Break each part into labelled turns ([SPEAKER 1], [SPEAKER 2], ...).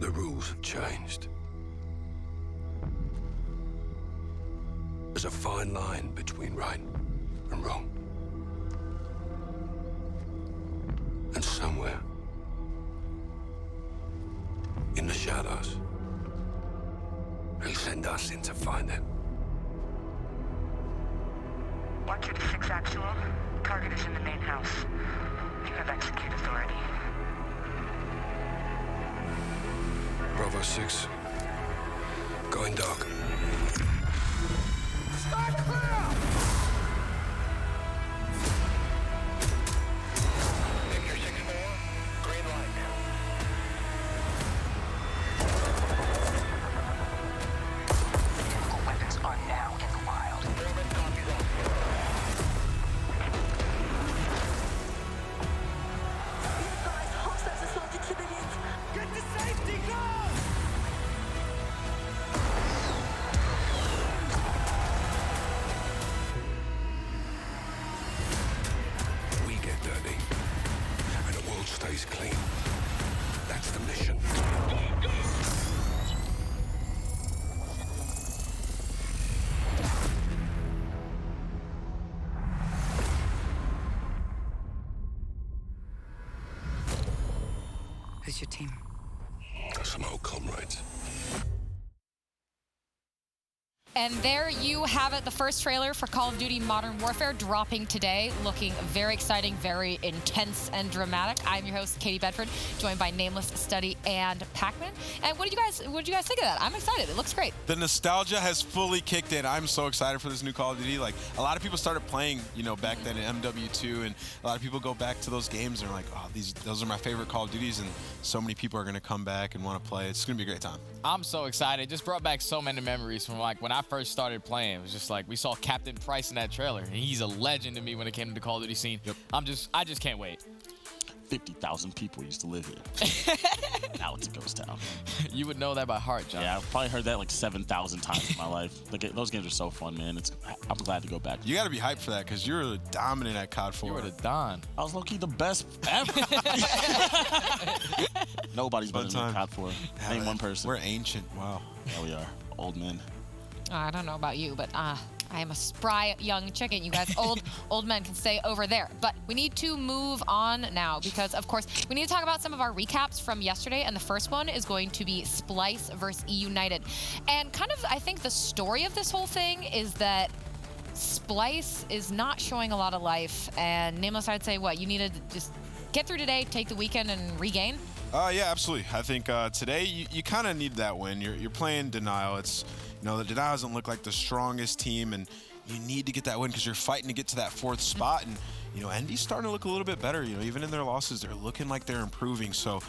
[SPEAKER 1] The rules have changed. There's a fine line between right and wrong. And somewhere in the shadows, they send us in to find it.
[SPEAKER 2] Watcher to 6 actual. Target is in the main house. You have execute authority.
[SPEAKER 1] Bravo 6. Going dark.
[SPEAKER 3] Start clear!
[SPEAKER 4] Victor 6-4, green light.
[SPEAKER 2] Chemical weapons are now in the wild.
[SPEAKER 4] Foreman copies up.
[SPEAKER 2] Guys, hostiles assaulted civilians.
[SPEAKER 3] Get to safety, go!
[SPEAKER 1] We get dirty, and the world stays clean. That's the mission.
[SPEAKER 2] Who's your team?
[SPEAKER 1] Some old comrades.
[SPEAKER 5] And there you have it, the first trailer for Call of Duty Modern Warfare dropping today, looking very exciting, very intense and dramatic. I'm your host, Katie Bedford, joined by Nameless, Study, and Pac-Man. And what did you guys think of that? I'm excited. It looks great.
[SPEAKER 6] The nostalgia has fully kicked in. I'm so excited for this new Call of Duty. Like, a lot of people started playing, back then in MW2, and a lot of people go back to those games and are like, oh, those are my favorite Call of Duties, and so many people are going to come back and want to play. It's going to be a great time.
[SPEAKER 7] I'm so excited. It just brought back so many memories from like when I first started playing. It was just like we saw Captain Price in that trailer, and he's a legend to me when it came to the Call of Duty scene.
[SPEAKER 6] Yep.
[SPEAKER 7] I just can't wait.
[SPEAKER 8] 50,000 people used to live here. Now it's a ghost town.
[SPEAKER 7] You would know that by heart, John.
[SPEAKER 8] Yeah, I've probably heard that like 7,000 times in my life. Those games are so fun, man. I'm glad to go back.
[SPEAKER 6] You got to be hyped for that because you're dominant at COD 4.
[SPEAKER 7] You were the Don.
[SPEAKER 8] I was low-key the best ever. Nobody's better than COD 4. Name one person.
[SPEAKER 6] We're ancient. Wow.
[SPEAKER 8] Yeah, we are. Old men.
[SPEAKER 5] I don't know about you, but I am a spry young chicken. You guys old men can stay over there. But we need to move on now because, of course, we need to talk about some of our recaps from yesterday. And the first one is going to be Splice versus E United. And kind of, I think the story of this whole thing is that Splice is not showing a lot of life. And Nameless, I'd say, what? You need to just get through today, take the weekend, and regain?
[SPEAKER 6] Yeah, absolutely. I think today you kind of need that win. You're playing Denial. It's the Denial doesn't look like the strongest team, and you need to get that win because you're fighting to get to that 4th spot. And Envy's starting to look a little bit better. Even in their losses, they're looking like they're improving. So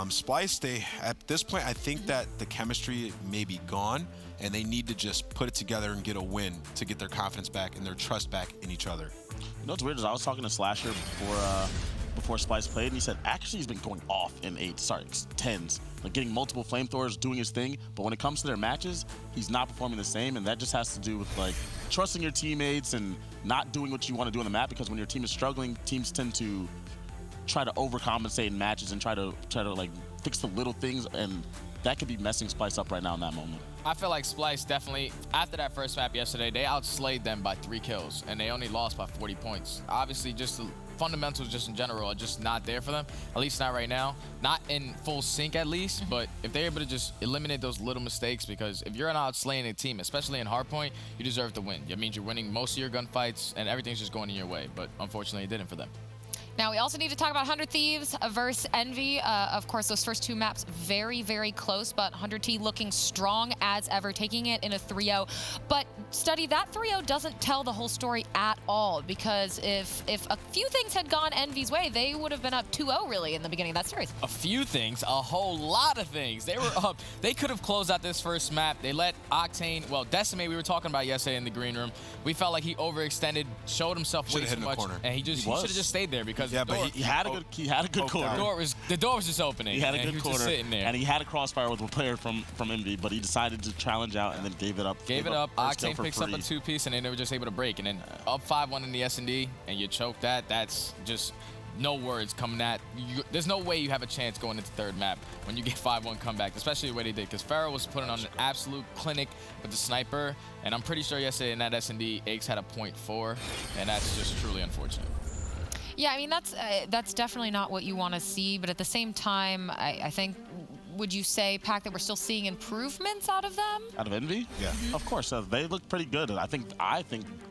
[SPEAKER 6] Splice, at this point, I think that the chemistry may be gone, and they need to just put it together and get a win to get their confidence back and their trust back in each other.
[SPEAKER 8] You know what's weird is I was talking to Slasher before Splice played, and he said actually he's been going off in 10s, like getting multiple flamethrowers, doing his thing. But when it comes to their matches, he's not performing the same, and that just has to do with like trusting your teammates and not doing what you want to do on the map. Because when your team is struggling, teams tend to try to overcompensate in matches and try to like fix the little things, and that could be messing Splice up right now in that moment.
[SPEAKER 7] I feel like Splice definitely, after that first map yesterday, they outslayed them by 3 kills, and they only lost by 40 points. Obviously, just the fundamentals just in general are just not there for them, at least not right now. Not in full sync at least, but if they're able to just eliminate those little mistakes, because if you're an outslaying a team, especially in Hardpoint, you deserve to win. It means you're winning most of your gunfights, and everything's just going in your way, but unfortunately it didn't for them.
[SPEAKER 5] Now, we also need to talk about 100 Thieves versus Envy. Of course, those first 2 maps very, very close, but 100T looking strong as ever, taking it in a 3-0. But, Study, that 3-0 doesn't tell the whole story at all, because if a few things had gone Envy's way, they would have been up 2-0, really, in the beginning of that series.
[SPEAKER 7] A few things, a whole lot of things. They were up. They could have closed out this first map. They let Octane, well, Decimate, we were talking about yesterday in the green room. We felt like he overextended, showed himself way too much, and he should have just stayed there because
[SPEAKER 6] Yeah, but
[SPEAKER 8] He had a good corner.
[SPEAKER 7] The door was just opening.
[SPEAKER 8] He had a good
[SPEAKER 7] he was
[SPEAKER 8] corner,
[SPEAKER 7] just sitting there.
[SPEAKER 8] and he had a crossfire with a player from Envy, but he decided to challenge out and then gave it up.
[SPEAKER 7] Gave it up.
[SPEAKER 8] First kill
[SPEAKER 7] Octane
[SPEAKER 8] for
[SPEAKER 7] picks up
[SPEAKER 8] free.
[SPEAKER 7] a 2-piece, and then they were just able to break. And then up 5-1 in the S&D, and you choke that. That's just no words coming at you. There's no way you have a chance going into third map when you get 5-1 comeback, especially the way they did, because Pharaoh was putting on an absolute clinic with the sniper, and I'm pretty sure yesterday in that S&D, Aches had a .4, and that's just truly unfortunate.
[SPEAKER 5] Yeah, I mean, that's definitely not what you want to see, but at the same time, I think, would you say, Pac, that we're still seeing improvements out of them?
[SPEAKER 8] Out of Envy?
[SPEAKER 6] Yeah.
[SPEAKER 8] Of course. They look pretty good. I think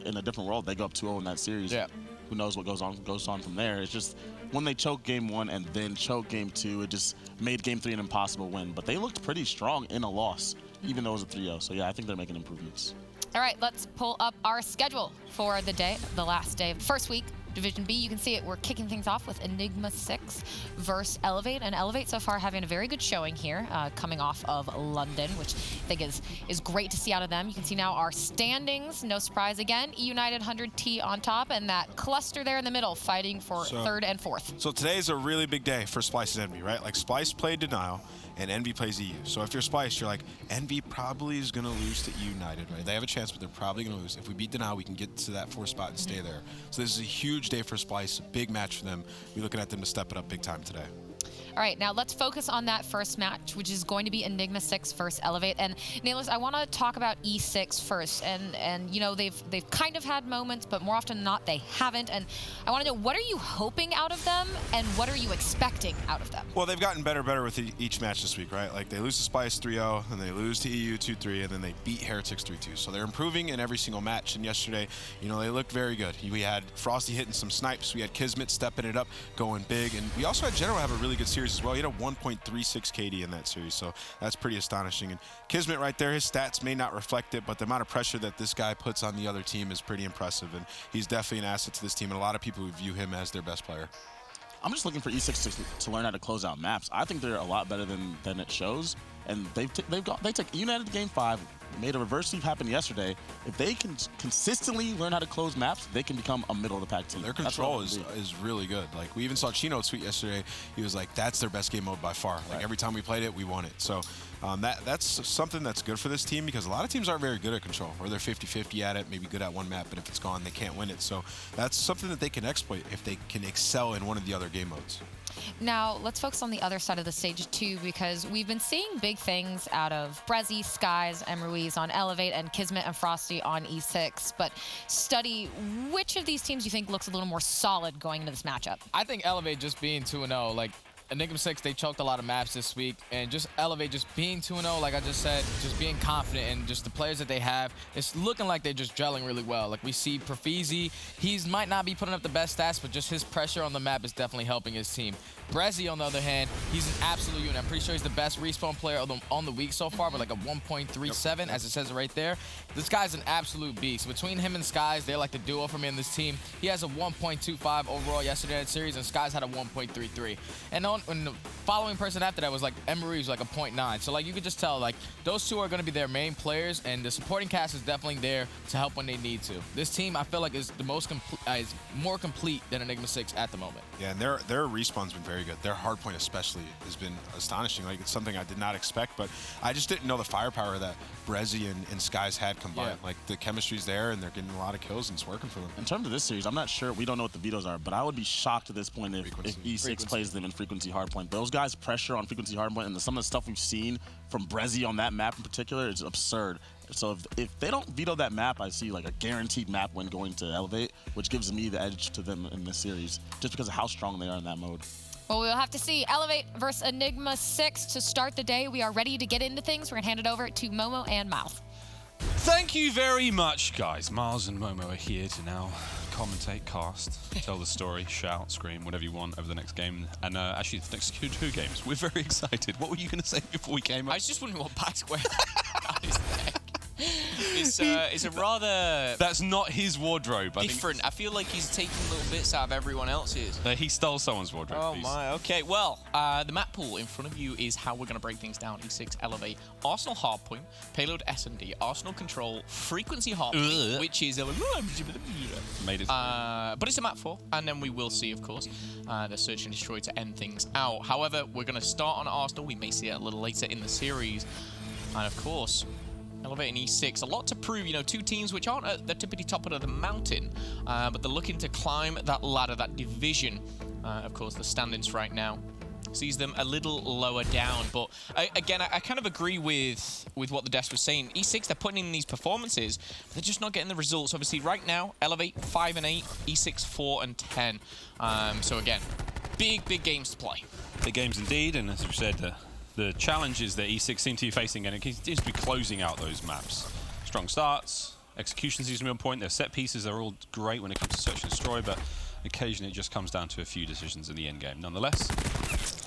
[SPEAKER 8] in a different world, they go up 2-0 in that series.
[SPEAKER 7] Yeah.
[SPEAKER 8] Who knows what goes on from there. It's just when they choke game 1 and then choke game 2, it just made game 3 an impossible win. But they looked pretty strong in a loss, even though it was a 3-0. So yeah, I think they're making improvements.
[SPEAKER 5] All right, let's pull up our schedule for the last day of the first week. Division B, you can see it. We're kicking things off with Enigma6 versus Elevate, and Elevate so far having a very good showing here, coming off of London, which I think is great to see out of them. You can see now our standings. No surprise again. E United 100T on top, and that cluster there in the middle fighting for third and fourth.
[SPEAKER 6] So today's a really big day for Splice and Envy, right? Like Splice played Denial, and Envy plays EU. So if you're Splice, you're like, Envy probably is going to lose to E United, right? They have a chance, but they're probably going to lose. If we beat Denial, we can get to that 4th spot and stay there. So this is a huge day for Splice, big match for them. We're looking at them to step it up big time today.
[SPEAKER 5] All right, now let's focus on that first match, which is going to be Enigma6 versus Elevate. And Nailers, I want to talk about E6 first. And you know, they've kind of had moments, but more often than not, they haven't. And I want to know, what are you hoping out of them, and what are you expecting out of them?
[SPEAKER 6] Well, they've gotten better with each match this week, right? Like they lose to Splice 3-0, and they lose to EU 2-3, and then they beat Heretics 3-2. So they're improving in every single match. And yesterday, you know, they looked very good. We had Frosty hitting some snipes. We had Kismet stepping it up, going big. And we also had General have a really good series as well. He had a 1.36 KD in that series, so that's pretty astonishing. And Kismet right there, his stats may not reflect it, but the amount of pressure that this guy puts on the other team is pretty impressive, and he's definitely an asset to this team, and a lot of people would view him as their best player.
[SPEAKER 8] I'm just looking for E6 to learn how to close out maps. I think they're a lot better than it shows, and they took United to game 5, made a reverse sweep happen yesterday. If they can consistently learn how to close maps, they can become a middle-of-the-pack team.
[SPEAKER 6] Their control is really good. Like, we even saw Chino tweet yesterday. He was like, that's their best game mode by far. Like, every time we played it, we won it. So that's something that's good for this team, because a lot of teams aren't very good at control, or they're 50-50 at it, maybe good at one map, but if it's gone, they can't win it. So that's something that they can exploit if they can excel in one of the other game modes.
[SPEAKER 5] Now, let's focus on the other side of the stage, too, because we've been seeing big things out of Brezzy, Skies, and Ruiz on Elevate, and Kismet and Frosty on E6. But, Study, which of these teams do you think looks a little more solid going into this matchup?
[SPEAKER 7] I think Elevate just being 2-0, like, Enigma6, they choked a lot of maps this week, and just Elevate just being 2-0, like I just said, just being confident in just the players that they have. It's looking like they're just gelling really well. Like we see Profizi, he might not be putting up the best stats, but just his pressure on the map is definitely helping his team. Brezzy, on the other hand, he's an absolute unit. I'm pretty sure he's the best respawn player on the week so far, with like a 1.37, as it says right there. This guy's an absolute beast. Between him and Skies, they're like the duo for me in this team. He has a 1.25 overall yesterday in that series, and Skies had a 1.33. And the following person after that was like Emery, was like a 0.9. So like you could just tell, like those two are going to be their main players, and the supporting cast is definitely there to help when they need to. This team, I feel like, is the most is more complete than Enigma6 at the moment.
[SPEAKER 6] Yeah, and their respawn's been very good. Their hardpoint especially has been astonishing. Like, it's something I did not expect, but I just didn't know the firepower that Brezzy and Skies had combined. Yeah. Like, the chemistry's there, and they're getting a lot of kills, and it's working for them.
[SPEAKER 8] In terms of this series, I'm not sure. We don't know what the vetoes are, but I would be shocked at this point if E6 plays them in frequency hardpoint. Those guys' pressure on frequency hardpoint, and some of the stuff we've seen from Brezzy on that map in particular is absurd. So if they don't veto that map, I see like a guaranteed map win going to Elevate, which gives me the edge to them in this series, just because of how strong they are in that mode.
[SPEAKER 5] Well, we'll have to see. Elevate versus Enigma6 to start the day. We are ready to get into things. We're going to hand it over to Momo and Miles.
[SPEAKER 9] Thank you very much, guys. Miles and Momo are here to now commentate, cast, tell the story, shout, scream, whatever you want over the next game. And actually, the next two games. We're very excited. What were you going to say before we came up?
[SPEAKER 10] I was just wondering what Pac's wearing on his neck. It's a rather...
[SPEAKER 9] That's not his wardrobe.
[SPEAKER 10] Different. I feel like he's taking little bits out of everyone else's.
[SPEAKER 9] He stole someone's wardrobe.
[SPEAKER 10] Oh my, okay. Well, the map pool in front of you is how we're going to break things down. E6 Elevate, Arsenal Hardpoint, Payload S&D, Arsenal Control, Frequency Hardpoint, which is...
[SPEAKER 9] Made it.
[SPEAKER 10] But it's a map 4, and then we will see, of course, the Search and Destroy to end things out. However, we're going to start on Arsenal. We may see it a little later in the series. And of course... Elevate and E6, a lot to prove, you know, two teams which aren't at the tippity top of the mountain, but they're looking to climb that ladder, that division, Of course, the standings right now sees them a little lower down. But again, I kind of agree with what the desk was saying. E6, they're putting in these performances, but they're just not getting the results. Obviously, right now, Elevate 5 and 8, E6 4 and 10. So again, big games to play.
[SPEAKER 9] Big games indeed, and as we said, the challenges that E6 seem to be facing, and it seems to be closing out those maps. Strong starts, execution seems to be on point. Their set pieces are all great when it comes to search and destroy, but occasionally it just comes down to a few decisions in the end game. Nonetheless,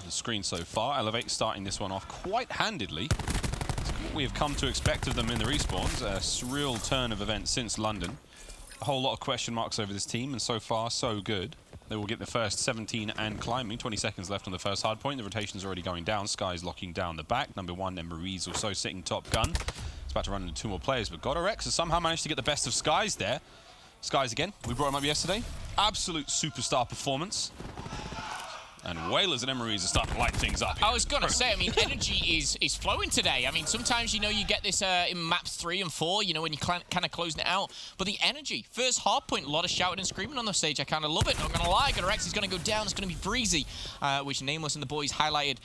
[SPEAKER 9] the screen so far, Elevate starting this one off quite handedly. It's what we have come to expect of them in the respawns, a surreal turn of events since London. A whole lot of question marks over this team, and so far, so good. They will get the first 17 and climbing. 20 seconds left on the first hard point. The rotation's already going down. Sky's locking down the back. Number 1, Enigma6 also sitting top gun. It's about to run into 2 more players, but GodRx has somehow managed to get the best of Skies there. Skies again, we brought him up yesterday. Absolute superstar performance. And Whalers and Enigma6 are starting to light things up.
[SPEAKER 10] I was going to say, I mean, energy is flowing today. I mean, sometimes, you know, you get this in maps 3 and 4, you know, when you're kind of closing it out. But the energy, first hard point, a lot of shouting and screaming on the stage. I kind of love it, not going to lie. GodRx is going to go down. It's going to be breezy, which Nameless and the boys highlighted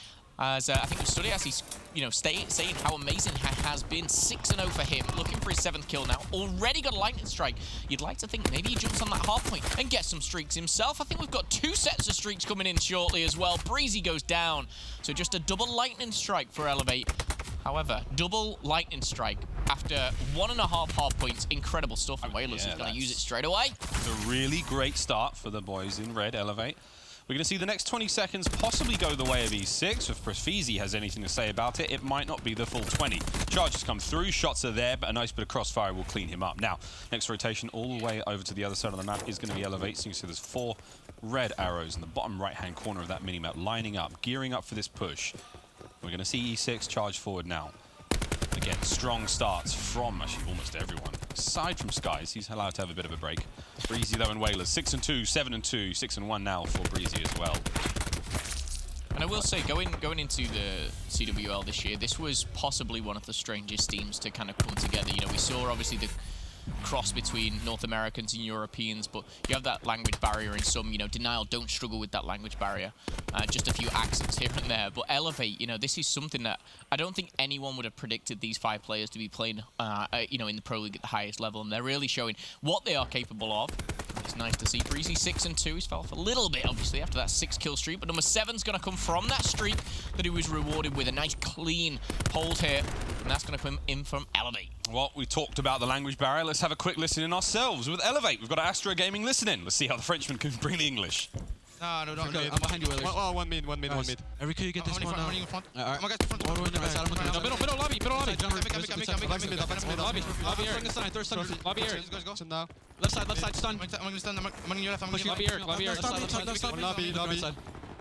[SPEAKER 10] as I think it was Study as he's, you know, saying how amazing it has been. 6-0 for him, looking for his 7th kill now. Already got a lightning strike. You'd like to think maybe he jumps on that hard point and gets some streaks himself. I think we've got 2 sets of streaks coming in shortly as well. Breezy goes down, so just a double lightning strike for Elevate. However, double lightning strike after 1.5 hard points. Incredible stuff, and Whalers is going to use it straight away.
[SPEAKER 9] It's a really great start for the boys in red, Elevate. We're going to see the next 20 seconds possibly go the way of E6. If Profizi has anything to say about it, it might not be the full 20. Charges come through, shots are there, but a nice bit of crossfire will clean him up. Now, next rotation all the way over to the other side of the map is going to be Elevate. So you can see there's 4 red arrows in the bottom right-hand corner of that minimap, lining up, gearing up for this push. We're going to see E6 charge forward now. Again, strong starts from actually almost everyone. Aside from Skies, he's allowed to have a bit of a break. Breezy though and Whalers, 6 and 2, 7 and 2, 6 and 1 now for Breezy as well.
[SPEAKER 10] And I will say, going into the CWL this year, this was possibly one of the strangest teams to kind of come together. You know, we saw obviously the cross between North Americans and Europeans, but you have that language barrier in some. You know, Denial don't struggle with that language barrier. Just a few accents here and there. But Elevate, you know, this is something that I don't think anyone would have predicted these 5 players to be playing, you know, in the Pro League at the highest level, and they're really showing what they are capable of. It's nice to see. Breezy 6 and 2. He's fell off a little bit, obviously, after that 6-kill streak, but number 7's going to come from that streak that he was rewarded with. A nice, clean hold here, and that's going to come in from Elevate.
[SPEAKER 9] Well, we talked about the language barrier. Let's have a quick listen in ourselves with Elevate. We've got Astro Gaming listening. Let's see how the Frenchman can bring the English.
[SPEAKER 3] No, don't.
[SPEAKER 11] I'm behind you, Whalers.
[SPEAKER 3] One mid.
[SPEAKER 11] Eric, you get this one now.
[SPEAKER 3] In front.
[SPEAKER 11] Alright.
[SPEAKER 3] My guy's front.
[SPEAKER 11] All the way in the right side.
[SPEAKER 3] Middle lobby.
[SPEAKER 11] Lobby Eric.
[SPEAKER 3] Go. Now.
[SPEAKER 11] Left side, stun.
[SPEAKER 3] I'm gonna stand. I'm on your left.
[SPEAKER 11] Lobby Eric.
[SPEAKER 3] Lobby.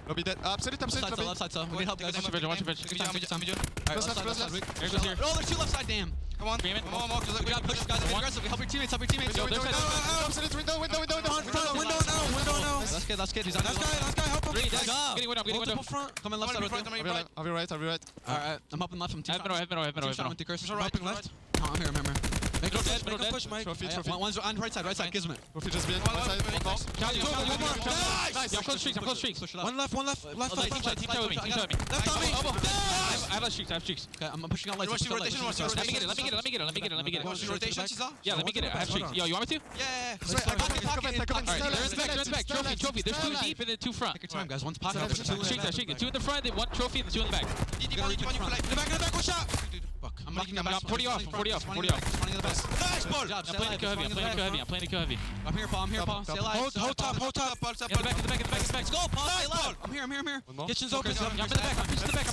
[SPEAKER 3] Lobby dead. Absolute.
[SPEAKER 11] Left side, so we need help, guys.
[SPEAKER 3] Watch your vision.
[SPEAKER 11] Left side.
[SPEAKER 3] Eric goes here.
[SPEAKER 11] Oh, there's 2 left side, damn.
[SPEAKER 3] Come on. We
[SPEAKER 11] gotta push, guys. Be aggressive. Help your teammates.
[SPEAKER 3] Absolute window.
[SPEAKER 11] Window now. That's good. He's on.
[SPEAKER 3] Last guy. Help him.
[SPEAKER 11] Getting
[SPEAKER 3] window.
[SPEAKER 11] Multiple front. Come in left side.
[SPEAKER 3] I'll be right.
[SPEAKER 11] Alright, I'm helping left from team.
[SPEAKER 3] Middle.
[SPEAKER 11] Helping left. I'm here. Make a push, Mike.
[SPEAKER 3] Trophy.
[SPEAKER 11] One's on right side, Kismet.
[SPEAKER 3] Trophy just being one side. One more.
[SPEAKER 11] Nice.
[SPEAKER 10] I'm close streaks.
[SPEAKER 11] One left. Left
[SPEAKER 10] Team with me.
[SPEAKER 11] Left on me.
[SPEAKER 10] I have streaks.
[SPEAKER 11] Okay, I'm pushing out lights.
[SPEAKER 3] Watch the rotation.
[SPEAKER 10] Let me get it.
[SPEAKER 3] Watch the rotation, Cesar.
[SPEAKER 10] Yeah, let me get it. I have streaks. Yo, you want me to?
[SPEAKER 3] Yeah.
[SPEAKER 10] Alright, trophy. There's 2 deep and then 2 front.
[SPEAKER 11] Take your time, guys. One's pocket.
[SPEAKER 10] Streaks. 2 in the front, then 1 trophy, and 2 in the back.
[SPEAKER 3] In the back, one shot.
[SPEAKER 11] I'm
[SPEAKER 10] I'm 40 off.
[SPEAKER 11] Nice ball.
[SPEAKER 10] I'm playing to kill heavy.
[SPEAKER 11] I'm here, Paul. Stay alive.
[SPEAKER 3] Hold top.
[SPEAKER 10] In the back.
[SPEAKER 11] Let's go, Paul. Stay alive. I'm here. Kitchen's open.
[SPEAKER 10] I'm in the back. I'm in the back.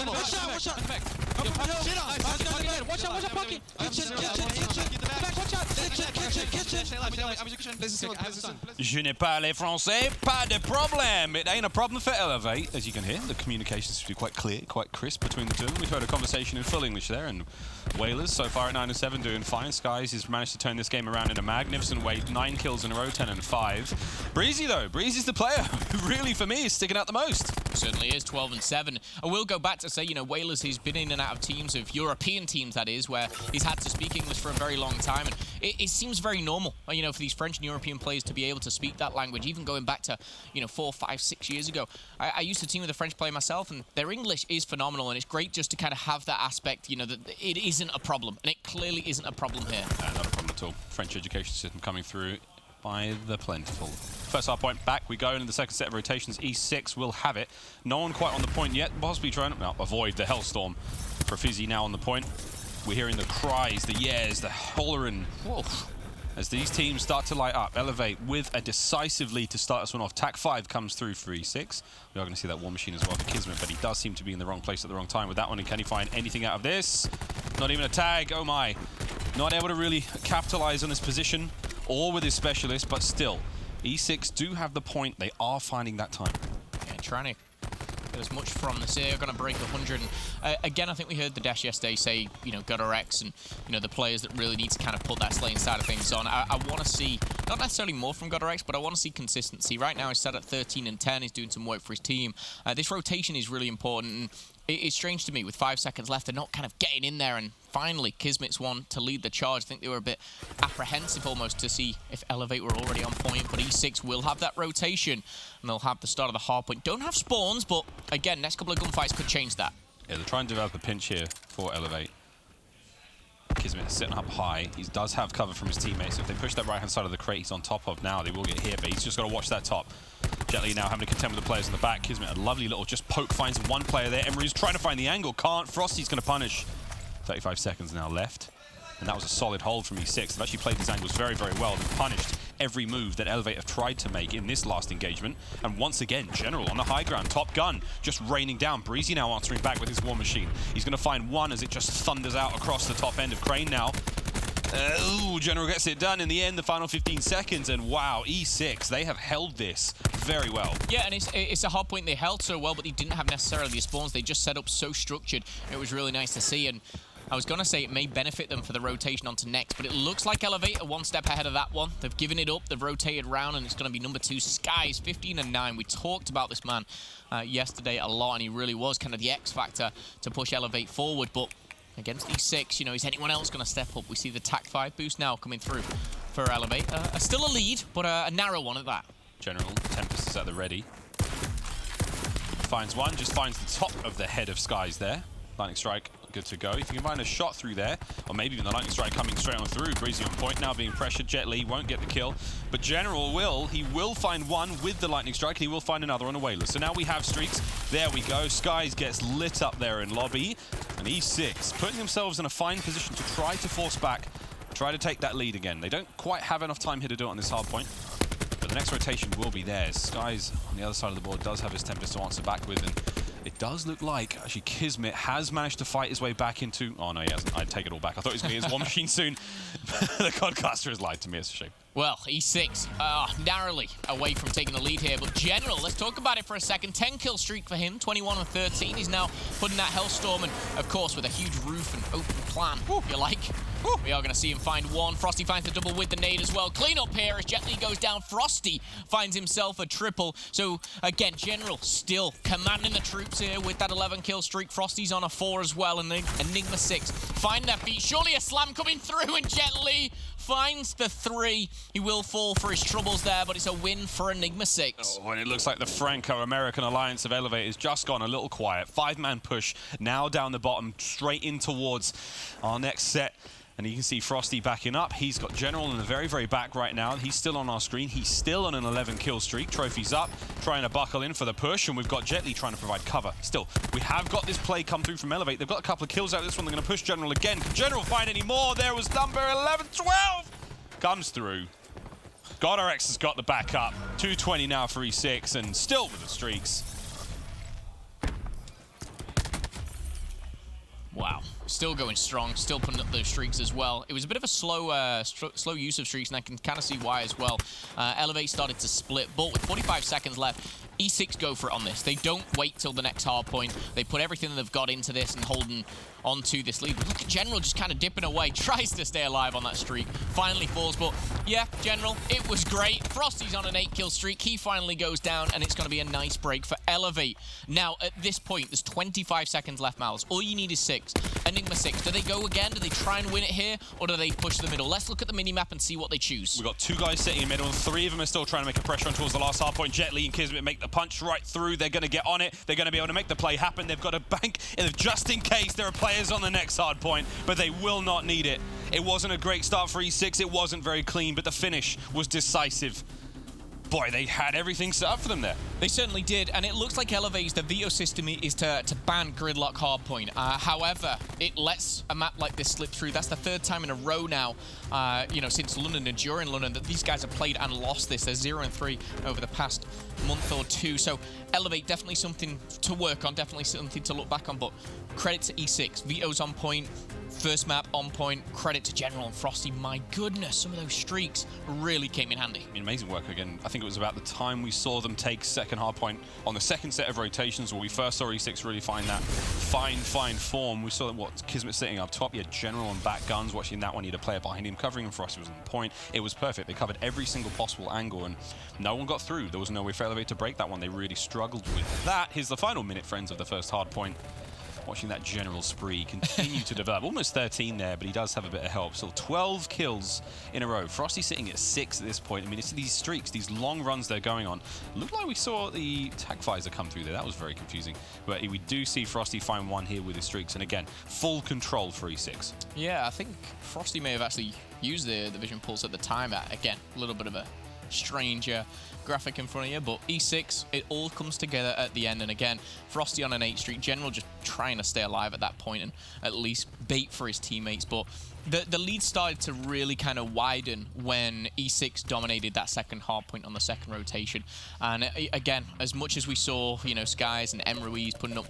[SPEAKER 11] One shot.
[SPEAKER 10] Watch out, pocket.
[SPEAKER 9] Je n'ai pas les français, pas de problème. It ain't a problem for Elevate, as you can hear. The communication seems to be quite clear, quite crisp between the two. We've heard a conversation in full English there, and Whalers so far at 9 and 7 doing fine. Skies has managed to turn this game around in a magnificent way. 9 kills in a row, 10 and 5. Breezy though, Breezy's the player who really for me is sticking out the most.
[SPEAKER 10] Certainly is, 12 and 7. I will go back to say, you know, Whalers, he's been in and out of teams, of European teams that is, where he's had to speak English for a very long time, and it seems very normal, you know, for these French and European players to be able to speak that language, even going back to, you know, 4, 5, 6 years ago. I used to team with a French player myself, and their English is phenomenal, and it's great just to kind of have that aspect, you know, that it isn't a problem, and it clearly isn't a problem here.
[SPEAKER 9] Not a problem at all. French education system coming through by the plentiful. First hard point back we go into the second set of rotations. E6 will have it. No one quite on the point yet. Possibly trying to avoid the Hellstorm. For Fizzy now on the point. We're hearing the cries, the yeahs, the hollering. Whoa. As these teams start to light up, Elevate with a decisive lead to start this one off. TAC 5 comes through for E6. We are going to see that War Machine as well for Kismet, but he does seem to be in the wrong place at the wrong time with that one. And can he find anything out of this? Not even a tag. Oh my. Not able to really capitalize on this position or with his specialist, but still, E6 do have the point. They are finding that time.
[SPEAKER 10] Yeah, trying to get as much from this here. Going to break 100. And, again, I think we heard the Dash yesterday say, you know, Gutter X and, you know, the players that really need to kind of put that slaying side of things on. I want to see, not necessarily more from Gutter X, but I want to see consistency. Right now, he's set at 13 and 10. He's doing some work for his team. This rotation is really important. And it's strange to me, with 5 seconds left, they're not kind of getting in there, and finally, Kismet's one to lead the charge. I think they were a bit apprehensive almost to see if Elevate were already on point, but E6 will have that rotation, and they'll have the start of the hardpoint. Don't have spawns, but again, next couple of gunfights could change that.
[SPEAKER 9] Yeah, they're trying to develop a pinch here for Elevate. Kismet is sitting up high. He does have cover from his teammates. If they push that right-hand side of the crate he's on top of now, they will get hit, but he's just got to watch that top. Jetly now having to contend with the players in the back. Kismet, a lovely little just poke, finds one player there. Emery's trying to find the angle, can't. Frosty's going to punish. 35 seconds now left. And that was a solid hold from E6. They've actually played these angles very, very well. They've punished every move that Elevate have tried to make in this last engagement. And once again, General on the high ground. Top Gun just raining down. Breezy now answering back with his War Machine. He's going to find one as it just thunders out across the top end of Crane now. Ooh, General gets it done in the end, the final 15 seconds, and wow, E6, they have held this very well.
[SPEAKER 10] Yeah, and it's a hard point they held so well, but they didn't have necessarily the spawns. They just set up so structured. It was really nice to see, and I was going to say it may benefit them for the rotation onto next, but it looks like Elevate are one step ahead of that one. They've given it up, they've rotated round, and it's going to be number 2, Skies, 15 and 9. We talked about this man yesterday a lot, and he really was kind of the X factor to push Elevate forward, but against E6, you know, is anyone else going to step up? We see the TAC 5 boost now coming through for Elevate. Still a lead, but a narrow one at that.
[SPEAKER 9] General, Tempest is at the ready. Finds one, just finds the top of the head of Skies there. Lightning Strike, good to go. If you can find a shot through there, or maybe even the Lightning Strike coming straight on through. Breezy on point now being pressured. Jet Li won't get the kill, but General will. He will find one with the Lightning Strike, and he will find another on a Whaler. So now we have streaks. There we go. Skies gets lit up there in lobby, and E6 putting themselves in a fine position to try to force back, try to take that lead again. They don't quite have enough time here to do it on this hard point, but the next rotation will be theirs. Skies on the other side of the board does have his Tempest to answer back with, and it does look like, actually, Kismet has managed to fight his way back into... Oh, no, he hasn't. I'd take it all back. I thought he was going to get his War Machine soon. The Codcaster has lied to me. It's a shame.
[SPEAKER 10] Well, E6 narrowly away from taking the lead here, but General, let's talk about it for a second. 10-kill streak for him, 21 and 13. He's now putting that Hellstorm, and of course, with a huge roof and open plan, if you like. We are going to see him find one. Frosty finds the double with the nade as well. Clean up here as Jet Li goes down. Frosty finds himself a triple. So, again, General still commanding the troops here with that 11-kill streak. Frosty's on a 4 as well, and then Enigma6 find that beat. Surely a slam coming through, and Jet Li finds the 3. He will fall for his troubles there, but it's a win for Enigma6.
[SPEAKER 9] Oh, and it looks like the Franco-American alliance of Elevate has just gone a little quiet. 5-man push now down the bottom, straight in towards our next set. And you can see Frosty backing up. He's got General in the very, very back right now. He's still on our screen. He's still on an 11-kill streak. Trophy's up, trying to buckle in for the push. And we've got Jet Li trying to provide cover. Still, we have got this play come through from Elevate. They've got a couple of kills out of this one. They're going to push General again. Can General find any more? There was number 11, 12. Comes through. GodRx has got the backup. 220 now for E6, and still with the streaks.
[SPEAKER 10] Wow. Still going strong, still putting up those streaks as well. It was a bit of a slow use of streaks, and I can kind of see why as well. Elevate started to split, but with 45 seconds left, E6 go for it on this. They don't wait till the next hard point. They put everything that they've got into this and holding onto this lead. Look at General just kind of dipping away, tries to stay alive on that streak, finally falls, but yeah, General, it was great. Frosty's on an 8-kill streak. He finally goes down, and it's going to be a nice break for Elevate. Now, at this point, there's 25 seconds left, Miles. All you need is 6. Enigma6, do they go again? Do they try and win it here, or do they push the middle? Let's look at the minimap and see what they choose.
[SPEAKER 9] We've got 2 guys sitting in the middle, and 3 of them are still trying to make a pressure on towards the last hard point. Jet Li and Kismet make the punch right through. They're going to get on it. They're going to be able to make the play happen. They've got a bank just in case there are players on the next hard point, but they will not need it. It wasn't a great start for E6. It wasn't very clean, but the finish was decisive. Boy, they had everything set up for them there.
[SPEAKER 10] They certainly did, and it looks like Elevate's the veto system is to ban Gridlock Hardpoint. However, it lets a map like this slip through. That's the 3rd time in a row now, you know, since London and during London that these guys have played and lost this. They're 0-3 over the past month or 2. So Elevate, definitely something to work on, definitely something to look back on, but credit to E6. Veto's on point. First map on point. Credit to General and Frosty. My goodness, some of those streaks really came in handy.
[SPEAKER 9] I mean, amazing work again. I think it was about the time we saw them take second hard point on the second set of rotations where we first saw E6 really find that fine form. We saw them, Kismet sitting up top. You had General on back guns. Watching that one, you had a player behind him covering him. Frosty was on point. It was perfect. They covered every single possible angle, and no one got through. There was no way for Elevate to break that one. They really struggled with that. Here's the final minute, friends, of the first hard point. Watching that General spree continue to develop. Almost 13 there, but he does have a bit of help. So 12 kills in a row. Frosty sitting at 6 at this point. I mean, it's these streaks, these long runs they're going on. Looked like we saw the tag visor come through there. That was very confusing. But we do see Frosty find one here with his streaks. And again, full control for E6.
[SPEAKER 10] Yeah, I think Frosty may have actually used the vision pulse at the time. Again, a little bit of a stranger graphic in front of you, but E6, it all comes together at the end. And again, Frosty on an 8 streak, General just trying to stay alive at that point and at least bait for his teammates. But the lead started to really kind of widen when E6 dominated that second hard point on the second rotation. And again, as much as we saw, you know, Skies and M. Ruiz putting up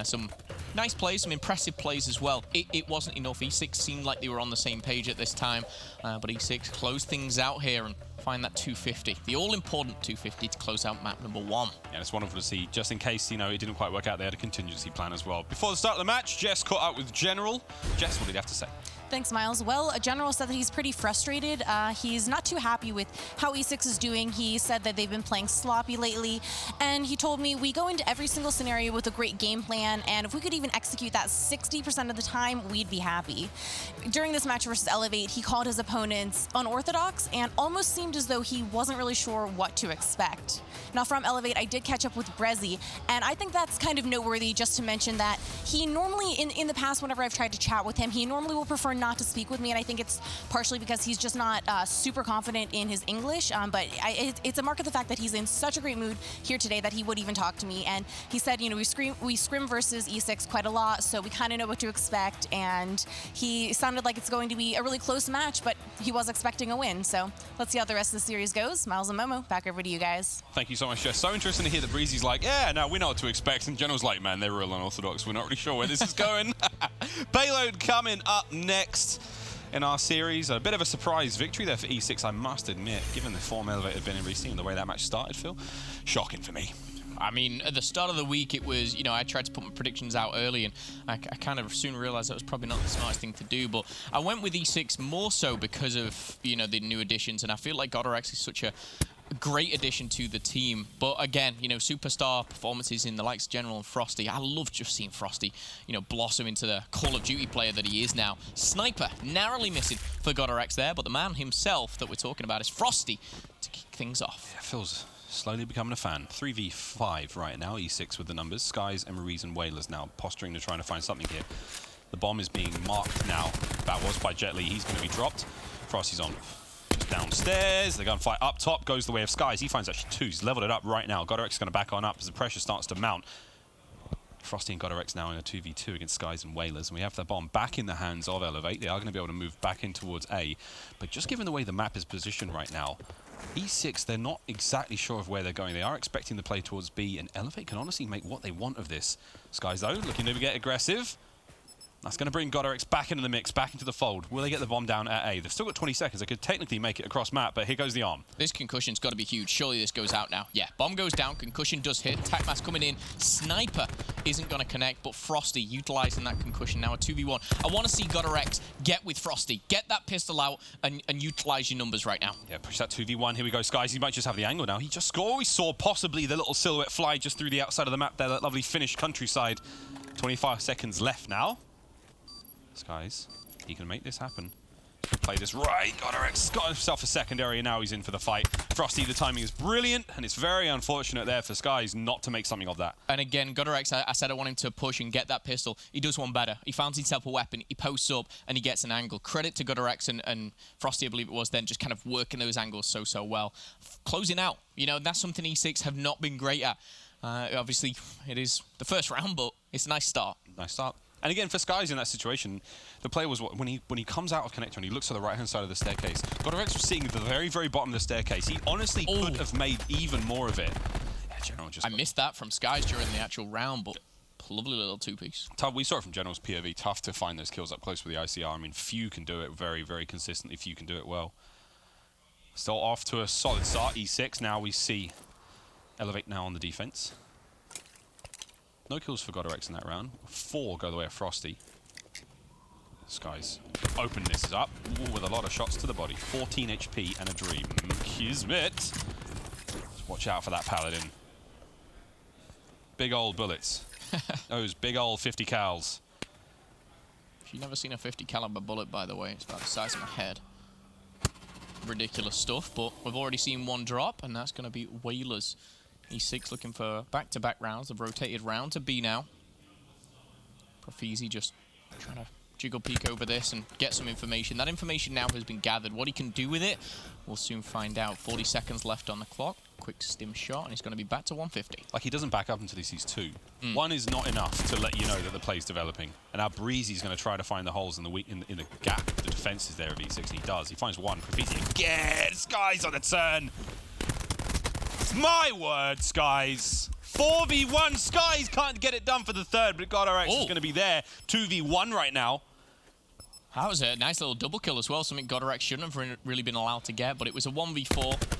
[SPEAKER 10] some nice plays, some impressive plays as well, it wasn't enough. E6 seemed like they were on the same page at this time, but E6 closed things out here and find that 250, the all-important 250 to close out map number 1.
[SPEAKER 9] Yeah, it's wonderful to see. Just in case, you know, it didn't quite work out, they had a contingency plan as well. Before the start of the match, Jess caught up with General. Jess, what did he have to say?
[SPEAKER 12] Thanks, Miles. Well, General said that he's pretty frustrated. He's not too happy with how E6 is doing. He said that they've been playing sloppy lately, and he told me, we go into every single scenario with a great game plan, and if we could even execute that 60% of the time, we'd be happy. During this match versus Elevate, he called his opponents unorthodox and almost seemed as though he wasn't really sure what to expect. Now, from Elevate, I did catch up with Brezzy, and I think that's kind of noteworthy just to mention that he normally, in the past, whenever I've tried to chat with him, he normally will prefer not to speak with me, and I think it's partially because he's just not super confident in his English, but it's a mark of the fact that he's in such a great mood here today that he would even talk to me. And he said, you know, we scrim versus E6 quite a lot, so we kind of know what to expect, and he sounded like it's going to be a really close match, but he was expecting a win. So let's see how the rest of the series goes. Miles and Momo, back over to you guys.
[SPEAKER 9] Thank you so much, Jess. So interesting to hear that Breezy's like, yeah, no, we know what to expect. And General's like, man, they're real unorthodox. We're not really sure where this is going. Payload coming up next in our series. A bit of a surprise victory there for E6, I must admit, given the form Elevate had been in recently and the way that match started, Phil. Shocking for me.
[SPEAKER 10] I mean, at the start of the week, it was, you know, I tried to put my predictions out early, and I kind of soon realized that was probably not the smartest thing to do, but I went with E6 more so because of, you know, the new additions, and I feel like GodRx is such a great addition to the team. But again, you know, superstar performances in the likes of General and Frosty. I love just seeing Frosty, you know, blossom into the Call of Duty player that he is now. Sniper, narrowly missing for GodRx there, but the man himself that we're talking about is Frosty to kick things off.
[SPEAKER 9] Yeah, Phil's slowly becoming a fan. 3v5 right now, E6 with the numbers. Skies, and Ruiz and Whalers now posturing to trying to find something here. The bomb is being marked now. That was by Jet Li. He's going to be dropped. Frosty's on just downstairs. The gunfight up top goes the way of Skies. He finds actually 2. He's leveled it up right now. GodRx is going to back on up as the pressure starts to mount. Frosty and GodRx now in a 2v2 against Skies and Whalers, and we have the bomb back in the hands of Elevate. They are going to be able to move back in towards A, but just given the way the map is positioned right now, E6, they're not exactly sure of where they're going. They are expecting the play towards B, and Elevate can honestly make what they want of this. Skies, though, looking to get aggressive. That's going to bring GodRx back into the mix, back into the fold. Will they get the bomb down at A? They've still got 20 seconds. They could technically make it across map, but here goes the arm.
[SPEAKER 10] This concussion's got to be huge. Surely this goes out now. Yeah, bomb goes down. Concussion does hit. TacMass coming in. Sniper isn't going to connect, but Frosty utilizing that concussion now, a 2v1. I want to see GodRx get with Frosty. Get that pistol out and utilize your numbers right now.
[SPEAKER 9] Yeah, push that 2v1. Here we go, Skies. He might just have the angle now. He just scored. We saw possibly the little silhouette fly just through the outside of the map there. That lovely Finnish countryside. 25 seconds left now. Skies, he can make this happen. Play this right. GodRx got himself a secondary, and now he's in for the fight. Frosty, the timing is brilliant, and it's very unfortunate there for Skies not to make something of that.
[SPEAKER 10] And again, GodRx, I said I want him to push and get that pistol. He does one better. He finds himself a weapon, he posts up, and he gets an angle. Credit to GodRx and Frosty, I believe it was then, just kind of working those angles so well. Closing out, you know, that's something E6 have not been great at. Obviously, it is the first round, but it's a nice start.
[SPEAKER 9] Nice start. And again, for Skies in that situation, the player was, when he comes out of connector and he looks to the right-hand side of the staircase, GodRx was seeing the very, very bottom of the staircase. He honestly could have made even more of it. Yeah, General just...
[SPEAKER 10] I missed that from Skies during the actual round, but lovely little two-piece.
[SPEAKER 9] We saw it from General's POV. Tough to find those kills up close with the ICR. I mean, few can do it very, very consistently. Few can do it well. Still off to a solid start. E6. Now we see Elevate now on the defense. No kills for GodRx in that round. 4 go the way of Frosty. Skies open this up with a lot of shots to the body. 14 HP and a dream. Kismet. Just watch out for that Paladin. Big old bullets. Those big old 50 cals.
[SPEAKER 10] If you've never seen a 50 caliber bullet, by the way, it's about the size of my head. Ridiculous stuff, but we've already seen one drop, and that's going to be Whalers. E6 looking for back-to-back rounds. They've rotated round to B now. Profizi just trying to jiggle peek over this and get some information. That information now has been gathered. What he can do with it, we'll soon find out. 40 seconds left on the clock. Quick stim shot, and he's going to be back to 150.
[SPEAKER 9] Like, he doesn't back up until he sees 2. 1 is not enough to let you know that the play's developing. And now Breezy's going to try to find the holes in the gap. The defense is there of E6, and he does. He finds 1. Profizi again. Skies on the turn. My word, Skies. 4v1. Skies can't get it done for the third, but GodRx is going to be there. 2v1 right now.
[SPEAKER 10] That was a nice little double kill as well, something GodRx shouldn't have really been allowed to get, but it was a 1v4.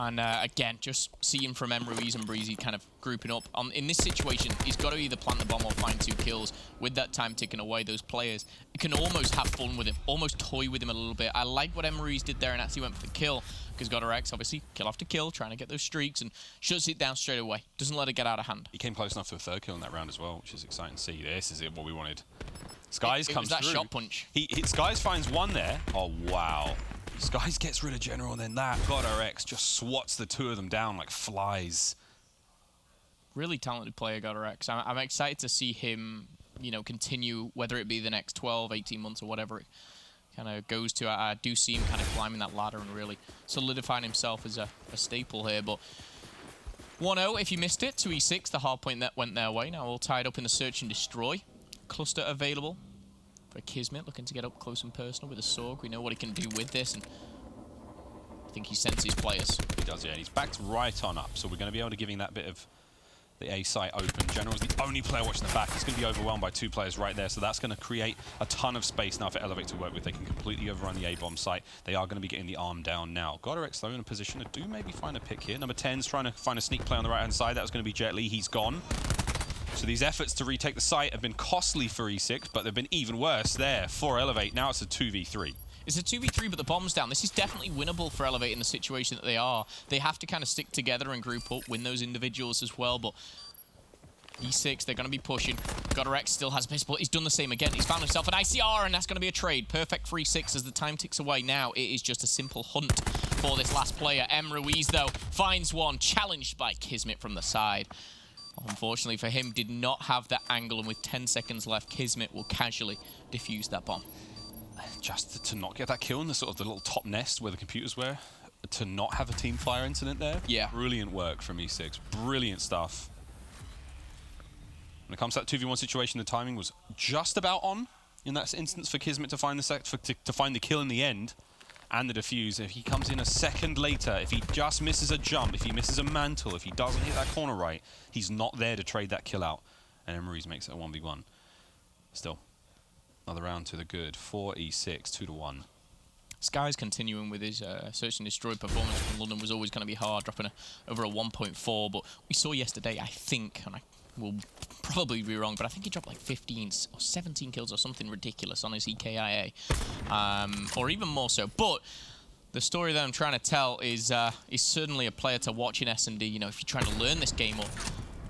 [SPEAKER 10] And again, just seeing from Ruiz and Breezy kind of grouping up. In this situation, he's got to either plant the bomb or find 2 kills. With that time ticking away, those players can almost have fun with him, almost toy with him a little bit. I like what Ruiz did there and actually went for the kill, because GodRx, obviously, kill after kill, trying to get those streaks, and shuts it down straight away. Doesn't let it get out of hand.
[SPEAKER 9] He came close enough to a 3rd kill in that round as well, which is exciting to see. This is what we wanted. Skies comes
[SPEAKER 10] that
[SPEAKER 9] through.
[SPEAKER 10] Shot punch.
[SPEAKER 9] Skies finds 1 there. Oh, wow. Skies gets rid of General, and then that GodRx just swats the 2 of them down like flies.
[SPEAKER 10] Really talented player, GodRx. I'm excited to see him, you know, continue, whether it be the next 12, 18 months or whatever it kind of goes to. I do see him kind of climbing that ladder and really solidifying himself as a staple here. But 1-0, if you missed it, to E6, the hardpoint that went their way. Now all tied up in the search and destroy. Cluster available for Kismet, looking to get up close and personal with a Sorg. We know what he can do with this, and I think he senses players.
[SPEAKER 9] He does, yeah. He's backed right on up, so we're going to be able to give him that bit of the A site open. General's the only player watching the back. He's going to be overwhelmed by 2 players right there, so that's going to create a ton of space now for Elevate to work with. They can completely overrun the A-bomb site. They are going to be getting the arm down now. GodRx, though, in a position to do maybe find a pick here. Number 10's trying to find a sneak play on the right-hand side. That was going to be Jet Li. He's gone. So these efforts to retake the site have been costly for E6, but they've been even worse there for Elevate. Now it's a 2v3.
[SPEAKER 10] It's a 2v3, but the bomb's down. This is definitely winnable for Elevate in the situation that they are. They have to kind of stick together and group up, win those individuals as well, but E6, they're going to be pushing. GodRx still has pistol. He's done the same again. He's found himself an ICR, and that's going to be a trade. Perfect for E6 as the time ticks away. Now it is just a simple hunt for this last player. Ruiz, though, finds 1, challenged by Kismet from the side. Unfortunately for him, did not have that angle, and with 10 seconds left, Kismet will casually defuse that bomb.
[SPEAKER 9] Just to not get that kill in the sort of the little top nest where the computers were, to not have a team fire incident there.
[SPEAKER 10] Yeah.
[SPEAKER 9] Brilliant work from E6. Brilliant stuff. When it comes to that 2v1 situation, the timing was just about on in that instance for Kismet to find the kill in the end. And the defuse. If he comes in a second later, if he just misses a jump, if he misses a mantle, if he doesn't hit that corner right, he's not there to trade that kill out. And Ruiz makes it a 1v1. Still, Another round to the good. 4E6, 2-1.
[SPEAKER 10] Sky's continuing with his search and destroy performance from London. Was always going to be hard, dropping over a 1.4. But we saw yesterday, I think, and I will probably be wrong, but I think he dropped like 15 or 17 kills or something ridiculous on his EKIA, or even more so. But the story that I'm trying to tell is certainly a player to watch in S&D. You know, if you're trying to learn this game or,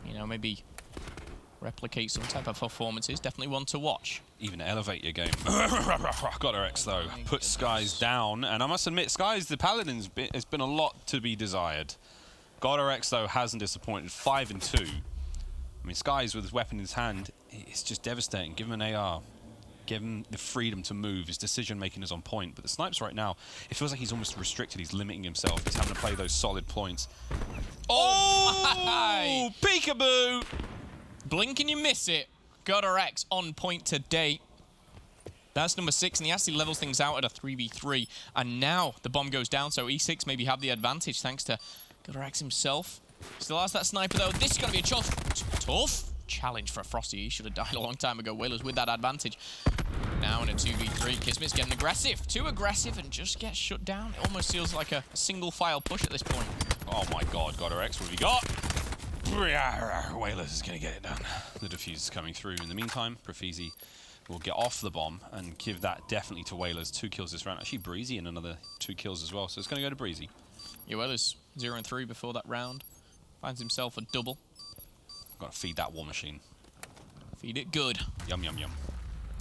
[SPEAKER 10] you know, maybe replicate some type of performances, definitely one to watch.
[SPEAKER 9] Even elevate your game. Got her X though. Put Skies down, and I must admit, Skies, the Paladin's has been a lot to be desired. God her X though hasn't disappointed. 5 and 2. I mean, Skies with his weapon in his hand, it's just devastating. Give him an AR. Give him the freedom to move. His decision making is on point. But the snipes right now, it feels like he's almost restricted. He's limiting himself. He's having to play those solid points.
[SPEAKER 10] Oh!
[SPEAKER 9] Peekaboo!
[SPEAKER 10] Blink and you miss it. God her X on point today. That's number 6, and he actually levels things out at a 3v3. And now the bomb goes down, so E6 maybe have the advantage thanks to God her X himself. Still has that sniper though. This is going to be a tough challenge for Frosty. He should have died a long time ago. Whalers with that advantage. Now in a 2v3, Kismet's getting aggressive. Too aggressive and just gets shut down. It almost feels like a single file push at this point.
[SPEAKER 9] Oh my god, God her X, what have we got? Whalers is going to get it done. The defuse is coming through. In the meantime, Profizi will get off the bomb and give that definitely to Whalers. 2 kills this round. Actually, Breezy in another 2 kills as well, so it's going to go to Breezy.
[SPEAKER 10] Yeah, Whalers 0 and 3 before that round. Finds himself a double.
[SPEAKER 9] Got to feed that war machine.
[SPEAKER 10] Feed it good.
[SPEAKER 9] Yum, yum, yum.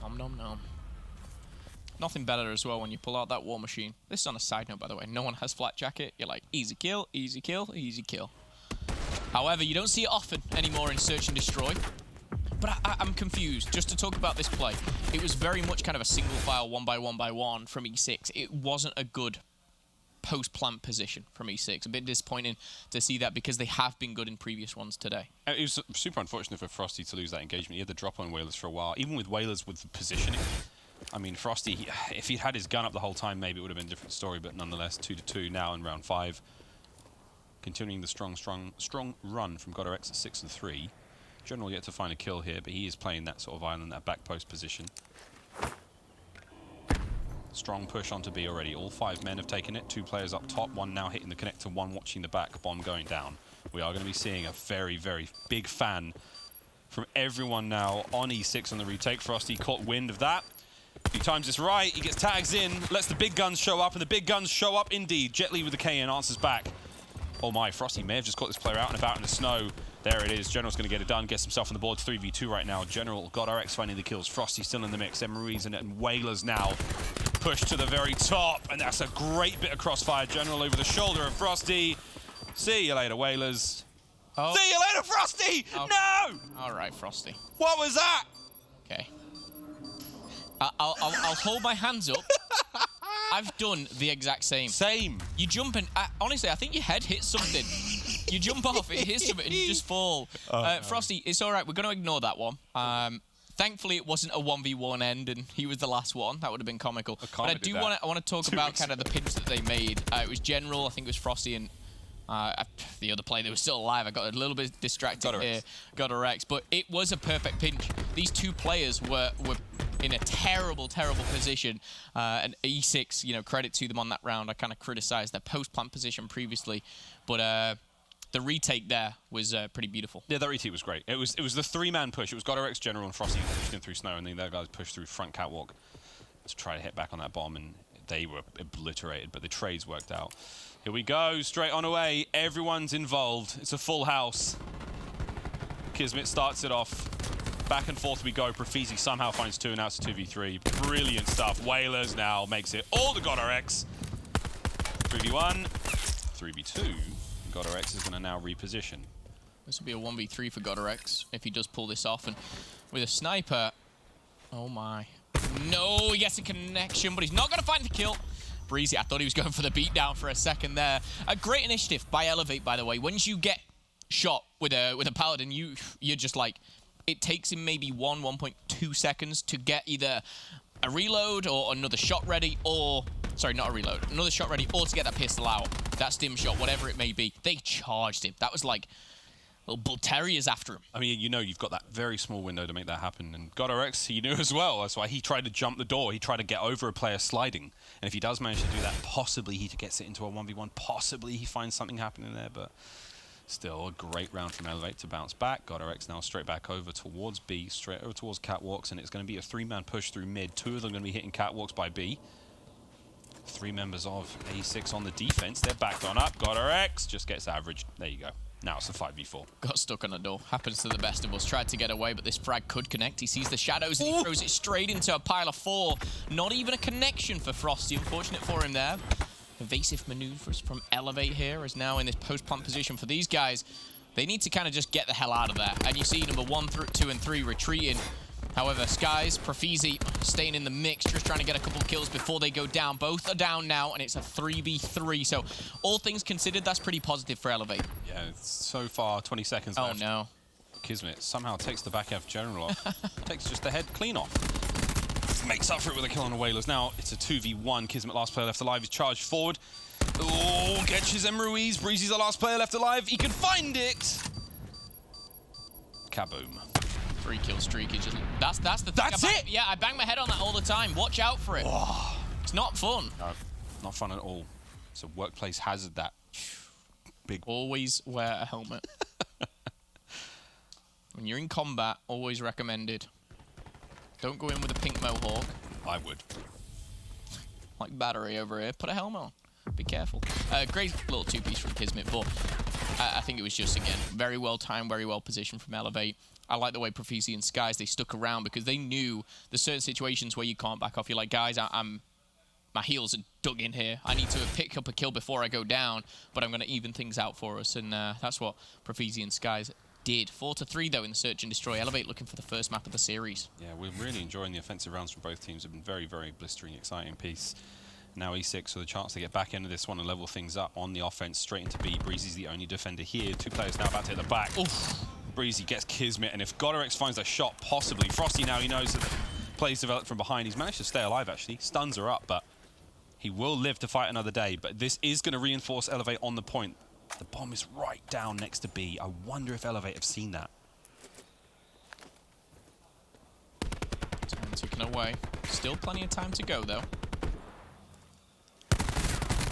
[SPEAKER 10] Nom, nom, nom. Nothing better as well when you pull out that war machine. This is on a side note, by the way. No one has flat jacket. You're like, easy kill, easy kill, easy kill. However, you don't see it often anymore in Search and Destroy. But I'm confused. Just to talk about this play, it was very much kind of a single file 1x1x1 from E6. It wasn't a good post-plant position from E6. A bit disappointing to see that because they have been good in previous ones today.
[SPEAKER 9] It was super unfortunate for Frosty to lose that engagement. He had the drop on Whalers for a while. Even with Whalers with the positioning, I mean, Frosty, if he'd had his gun up the whole time, maybe it would have been a different story, but nonetheless, 2-2 now in round 5. Continuing the strong run from God her X at 6 and 3. General yet to find a kill here, but he is playing that sort of island, that back post position. Strong push onto B already. All 5 men have taken it. 2 players up top, 1 now hitting the connector, 1 watching the back, bomb going down. We are going to be seeing a very, very big fan from everyone now on E6 on the retake. Frosty caught wind of that. If he times this right, he gets tags in, lets the big guns show up, and the big guns show up indeed. Jet Li with the KN answers back. Oh my, Frosty may have just caught this player out and about in the snow. There it is. General's going to get it done. Gets himself on the board. 3v2 right now. General got RX finding the kills. Frosty still in the mix. Emery's and Whalers now push to the very top. And that's a great bit of crossfire. General over the shoulder of Frosty. See you later, Whalers.
[SPEAKER 10] Oh.
[SPEAKER 9] See you later, Frosty!
[SPEAKER 10] Oh.
[SPEAKER 9] No!
[SPEAKER 10] All right, Frosty.
[SPEAKER 9] What was that?
[SPEAKER 10] Okay. I'll hold my hands up. I've done the exact same.
[SPEAKER 9] Same.
[SPEAKER 10] You jump and honestly, I think your head hits something. You jump off, it hits something, and you just fall. Frosty, it's all right. We're going to ignore that one. Thankfully, it wasn't a 1v1 end, and he was the last one. That would have been comical. But I do want to talk about kind of the pinch that they made. It was General. I think it was Frosty and the other player that was still alive. I got a little bit distracted here. Got a Rex. But it was a perfect pinch. These 2 players were in a terrible, terrible position. And E6, you know, credit to them on that round. I kind of criticized their post-plant position previously. But the retake there was pretty beautiful.
[SPEAKER 9] Yeah, that retake was great. It was the 3-man push. It was God RX General and Frosty pushed him through snow, and then the other guys pushed through front catwalk to try to hit back on that bomb, and they were obliterated, but the trades worked out. Here we go, straight on away. Everyone's involved. It's a full house. Kismet starts it off. Back and forth we go. Profizi somehow finds 2, and now it's a 2v3. Brilliant stuff. Whalers now makes it all to God RX. 3v1, 3v2. God RX is going to now reposition.
[SPEAKER 10] This will be a 1v3 for God RX if he does pull this off. And with a sniper, oh my. No, he gets a connection, but he's not going to find the kill. Breezy, I thought he was going for the beatdown for a second there. A great initiative by Elevate, by the way. Once you get shot with a Paladin, you're just like, it takes him maybe 1.2 seconds to get either a reload or another shot ready, or sorry, not a reload, another shot ready, or to get that pistol out, that stim shot, whatever it may be. They charged him. That was like Little bull terriers after him.
[SPEAKER 9] I mean, you know you've got that very small window to make that happen. And GodRx, he knew as well. That's why he tried to jump the door. He tried to get over a player sliding. And if he does manage to do that, possibly he gets it into a 1v1. Possibly he finds something happening there. But still, a great round from Elevate to bounce back. GodRx now straight back over towards B, straight over towards Catwalks. And it's going to be a 3-man push through mid. 2 of them going to be hitting Catwalks by B. 3 members of A6 on the defense. They're backed on up. GodRx just gets averaged. There you go. Now it's a 5v4.
[SPEAKER 10] Got stuck on a door. Happens to the best of us. Tried to get away, but this frag could connect. He sees the shadows and he throws it straight into a pile of 4. Not even a connection for Frosty. Unfortunate for him there. Evasive maneuvers from Elevate here is now in this post-plant position for these guys. They need to kind of just get the hell out of there. And you see number 1, 2, and 3 retreating. However, Skies, Profizi staying in the mix, just trying to get a couple kills before they go down. Both are down now, and it's a 3v3. So, all things considered, that's pretty positive for Elevate.
[SPEAKER 9] Yeah, so far, 20 seconds left.
[SPEAKER 10] Oh, no.
[SPEAKER 9] Kismet somehow takes the back F general off. Takes just the head clean off. Makes up for it with a kill on the Whalers. Now, it's a 2v1. Kismet, last player left alive, is charged forward. Oh, catches M. Ruiz. Breezy's the last player left alive. He can find it. Kaboom.
[SPEAKER 10] 3-kill streak is just... That's the thing.
[SPEAKER 9] That's it!
[SPEAKER 10] Yeah, I bang my head on that all the time. Watch out for it.
[SPEAKER 9] Oh.
[SPEAKER 10] It's not fun.
[SPEAKER 9] No, not fun at all. It's a workplace hazard, that. Big.
[SPEAKER 10] Always wear a helmet. When you're in combat, always recommended. Don't go in with a pink mohawk.
[SPEAKER 9] I would.
[SPEAKER 10] Like Battery over here. Put a helmet on. Be careful. Great little 2-piece from Kismet, but I think it was just, again, very well timed, very well positioned from Elevate. I like the way Profizi and Skies, they stuck around because they knew there's certain situations where you can't back off. You're like, guys, my heels are dug in here. I need to pick up a kill before I go down, but I'm going to even things out for us. And that's what Profizi and Skies did. 4-3, though, in the Search and Destroy. Elevate looking for the first map of the series.
[SPEAKER 9] Yeah, we're really enjoying the offensive rounds from both teams. Have been very, very blistering, exciting piece. Now E6 with a chance to get back into this one and level things up on the offense straight into B. Breezy's the only defender here. 2 players now about to hit the back. Oof. Breezy gets Kismet, and if GodRx finds a shot, possibly. Frosty now, he knows that the play's developed from behind. He's managed to stay alive, actually. Stuns are up, but he will live to fight another day. But this is going to reinforce Elevate on the point. The bomb is right down next to B. I wonder if Elevate have seen that.
[SPEAKER 10] Time ticking away. Still plenty of time to go, though.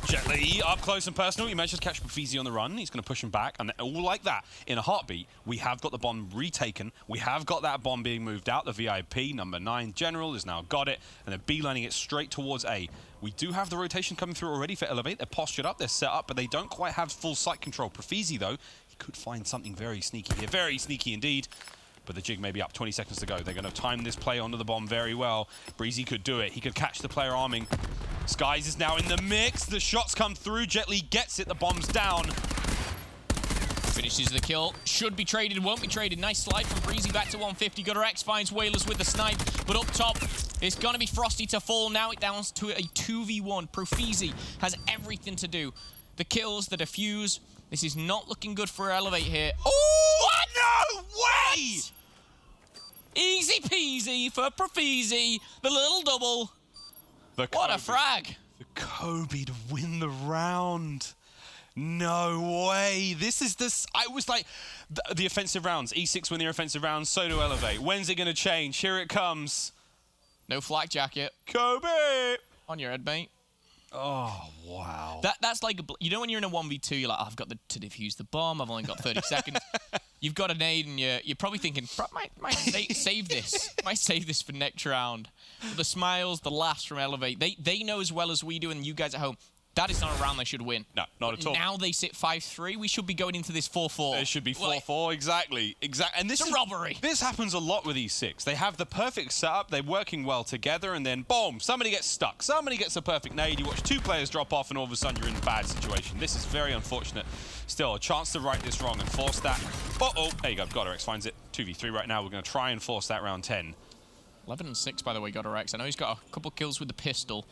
[SPEAKER 9] Jetly up close and personal. He managed to catch Profizi on the run. He's going to push him back, and all like that. In a heartbeat, we have got the bomb retaken. We have got that bomb being moved out. The VIP, number 9 General, has now got it, and they're beelining it straight towards A. We do have the rotation coming through already for Elevate. They're postured up, they're set up, but they don't quite have full sight control. Profizi, though, he could find something very sneaky here. Very sneaky indeed. But the jig may be up, 20 seconds to go. They're going to time this play onto the bomb very well. Breezy could do it. He could catch the player arming. Skies is now in the mix. The shots come through. Jetly gets it. The bomb's down.
[SPEAKER 10] Finishes the kill. Should be traded, won't be traded. Nice slide from Breezy back to 150. GodRx finds Whalers with the snipe. But up top, it's going to be Frosty to fall. Now it downs to a 2v1. Profizi has everything to do. The kills, the defuse. This is not looking good for Elevate here.
[SPEAKER 9] Oh, no way!
[SPEAKER 10] Easy peasy for Profizi. The little double. What a frag.
[SPEAKER 9] The Kobe to win the round. No way. This is this. I was like, the offensive rounds. E6 win the offensive rounds. So do Elevate. When's it going to change? Here it comes.
[SPEAKER 10] No flak jacket.
[SPEAKER 9] Kobe.
[SPEAKER 10] On your head, mate.
[SPEAKER 9] Oh, wow.
[SPEAKER 10] That's like, you know when you're in a 1v2, you're like, oh, I've got to defuse the bomb. I've only got 30 seconds. You've got a nade, and you're probably thinking, might save this. Might save this for next round. But the smiles, the laughs from Elevate, they know as well as we do, and you guys at home, that is not a round they should win.
[SPEAKER 9] No, not at all.
[SPEAKER 10] Now they sit 5-3. We should be going into this 4-4.
[SPEAKER 9] It should be 4-4, exactly. And this
[SPEAKER 10] is a robbery.
[SPEAKER 9] This happens a lot with E6. They have the perfect setup, they're working well together, and then boom, somebody gets stuck. Somebody gets a perfect nade. You watch 2 players drop off, and all of a sudden you're in a bad situation. This is very unfortunate. Still, a chance to right this wrong and force that. Uh-oh, there you go. GodRx finds it. 2v3 right now. We're going to try and force that round 10.
[SPEAKER 10] 11-6, by the way, GodRx. I know he's got a couple kills with the pistol.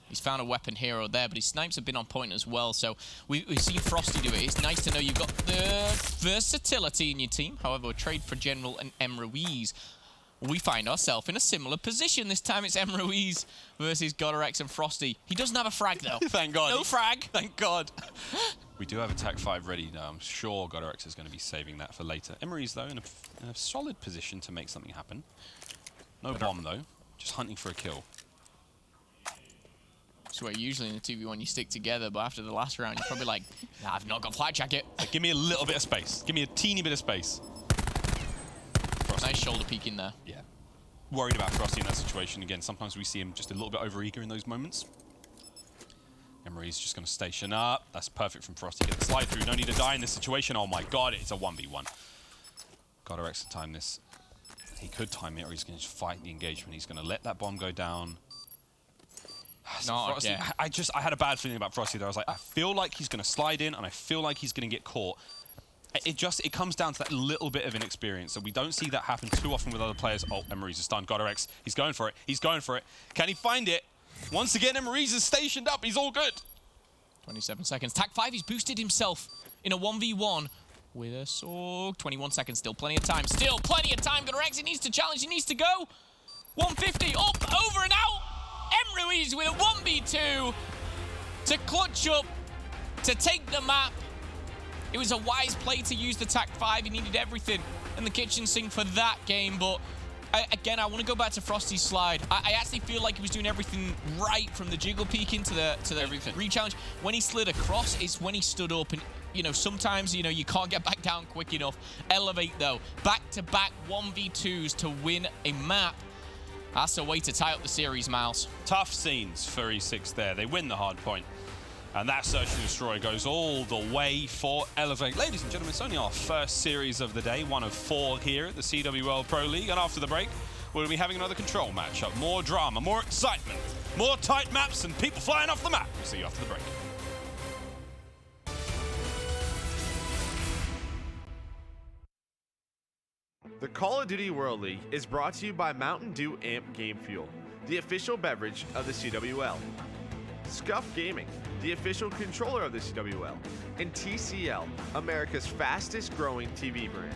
[SPEAKER 10] He's found a weapon here or there, but his snipes have been on point as well, so we've seen Frosty do it. It's nice to know you've got the versatility in your team. However, trade for General and M. Ruiz. We find ourselves in a similar position. This time it's M. Ruiz versus GodRx and Frosty. He doesn't have a frag, though.
[SPEAKER 9] Thank God.
[SPEAKER 10] No frag.
[SPEAKER 9] Thank God. We do have attack 5 ready now. I'm sure Godorex is going to be saving that for later. Emery's, though, in a solid position to make something happen. No bomb, though. Just hunting for a kill.
[SPEAKER 10] That's where usually in the 2v1 you stick together, but after the last round, you're probably like, nah, I've not got flight jacket.
[SPEAKER 9] So give me a little bit of space. Give me a teeny bit of space. Frosty.
[SPEAKER 10] Nice shoulder peek in there.
[SPEAKER 9] Yeah. Worried about Frosty in that situation. Again, sometimes we see him just a little bit overeager in those moments. Emery's just going to station up. That's perfect from Frosty. Get the slide through. No need to die in this situation. Oh my god, it's a 1v1. Godorex to time this. He could time it, or he's going to just fight the engagement. He's going to let that bomb go down.
[SPEAKER 10] Not
[SPEAKER 9] Frosty,
[SPEAKER 10] again.
[SPEAKER 9] I had a bad feeling about Frosty there. I was like, I feel like he's going to slide in, and I feel like he's going to get caught. It comes down to that little bit of inexperience. So we don't see that happen too often with other players. Oh, Emery's a stun. Godorex, he's going for it. He's going for it. Can he find it? Once again, Emery's is stationed up. He's all good.
[SPEAKER 10] 27 seconds. Tac 5, he's boosted himself in a 1v1 with a Sorg. 21 seconds, still plenty of time. Still plenty of time. Godorex, he needs to challenge, he needs to go. 150, up, over and out. Emery's with a 1v2 to clutch up, to take the map. It was a wise play to use the Tac 5. He needed everything in the kitchen sink for that game, but again, I want to go back to Frosty's slide. I actually feel like he was doing everything right from the jiggle peek into the re-challenge. When he slid across, it's when he stood up, and you know, sometimes, you know, you can't get back down quick enough. Elevate though, back-to-back 1v2s to win a map. That's a way to tie up the series, Miles.
[SPEAKER 9] Tough scenes for E6 there. They win the hard point. And that Search and Destroy goes all the way for Elevate. Ladies and gentlemen, it's only our first series of the day, one of 4 here at the CWL Pro League. And after the break, we'll be having another control matchup. More drama, more excitement, more tight maps, and people flying off the map. We'll see you after the break.
[SPEAKER 13] The Call of Duty World League is brought to you by Mountain Dew Amp Game Fuel, the official beverage of the CWL. Scuff Gaming, the official controller of the CWL, and TCL, America's fastest growing TV brand.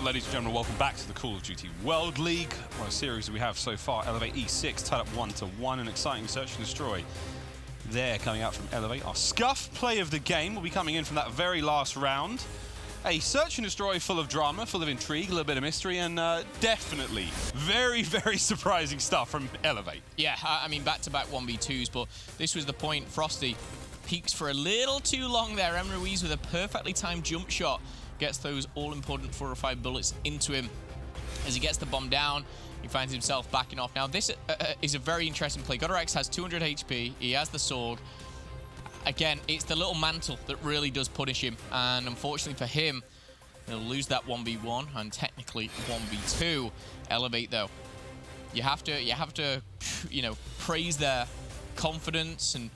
[SPEAKER 9] ladies and gentlemen, welcome back to the Call of Duty World League. What a series we have so far. Elevate E6 tied up 1-1. An exciting search and destroy there coming out from Elevate. Our Scuff play of the game will be coming in from that very last round. A search and destroy full of drama, full of intrigue, a little bit of mystery, and definitely very, very surprising stuff from Elevate.
[SPEAKER 10] Yeah, I mean, back-to-back 1v2s, but this was the point. Frosty peeks for a little too long there. Em Ruiz with a perfectly timed jump shot gets those all-important 4 or 5 bullets into him. As he gets the bomb down, he finds himself backing off. Now, this is a very interesting play. Godorex has 200 HP. He has the Sorg. Again, it's the little mantle that really does punish him. And unfortunately for him, he'll lose that 1v1 and technically 1v2. Elevate, though. You have to, you know, praise their confidence and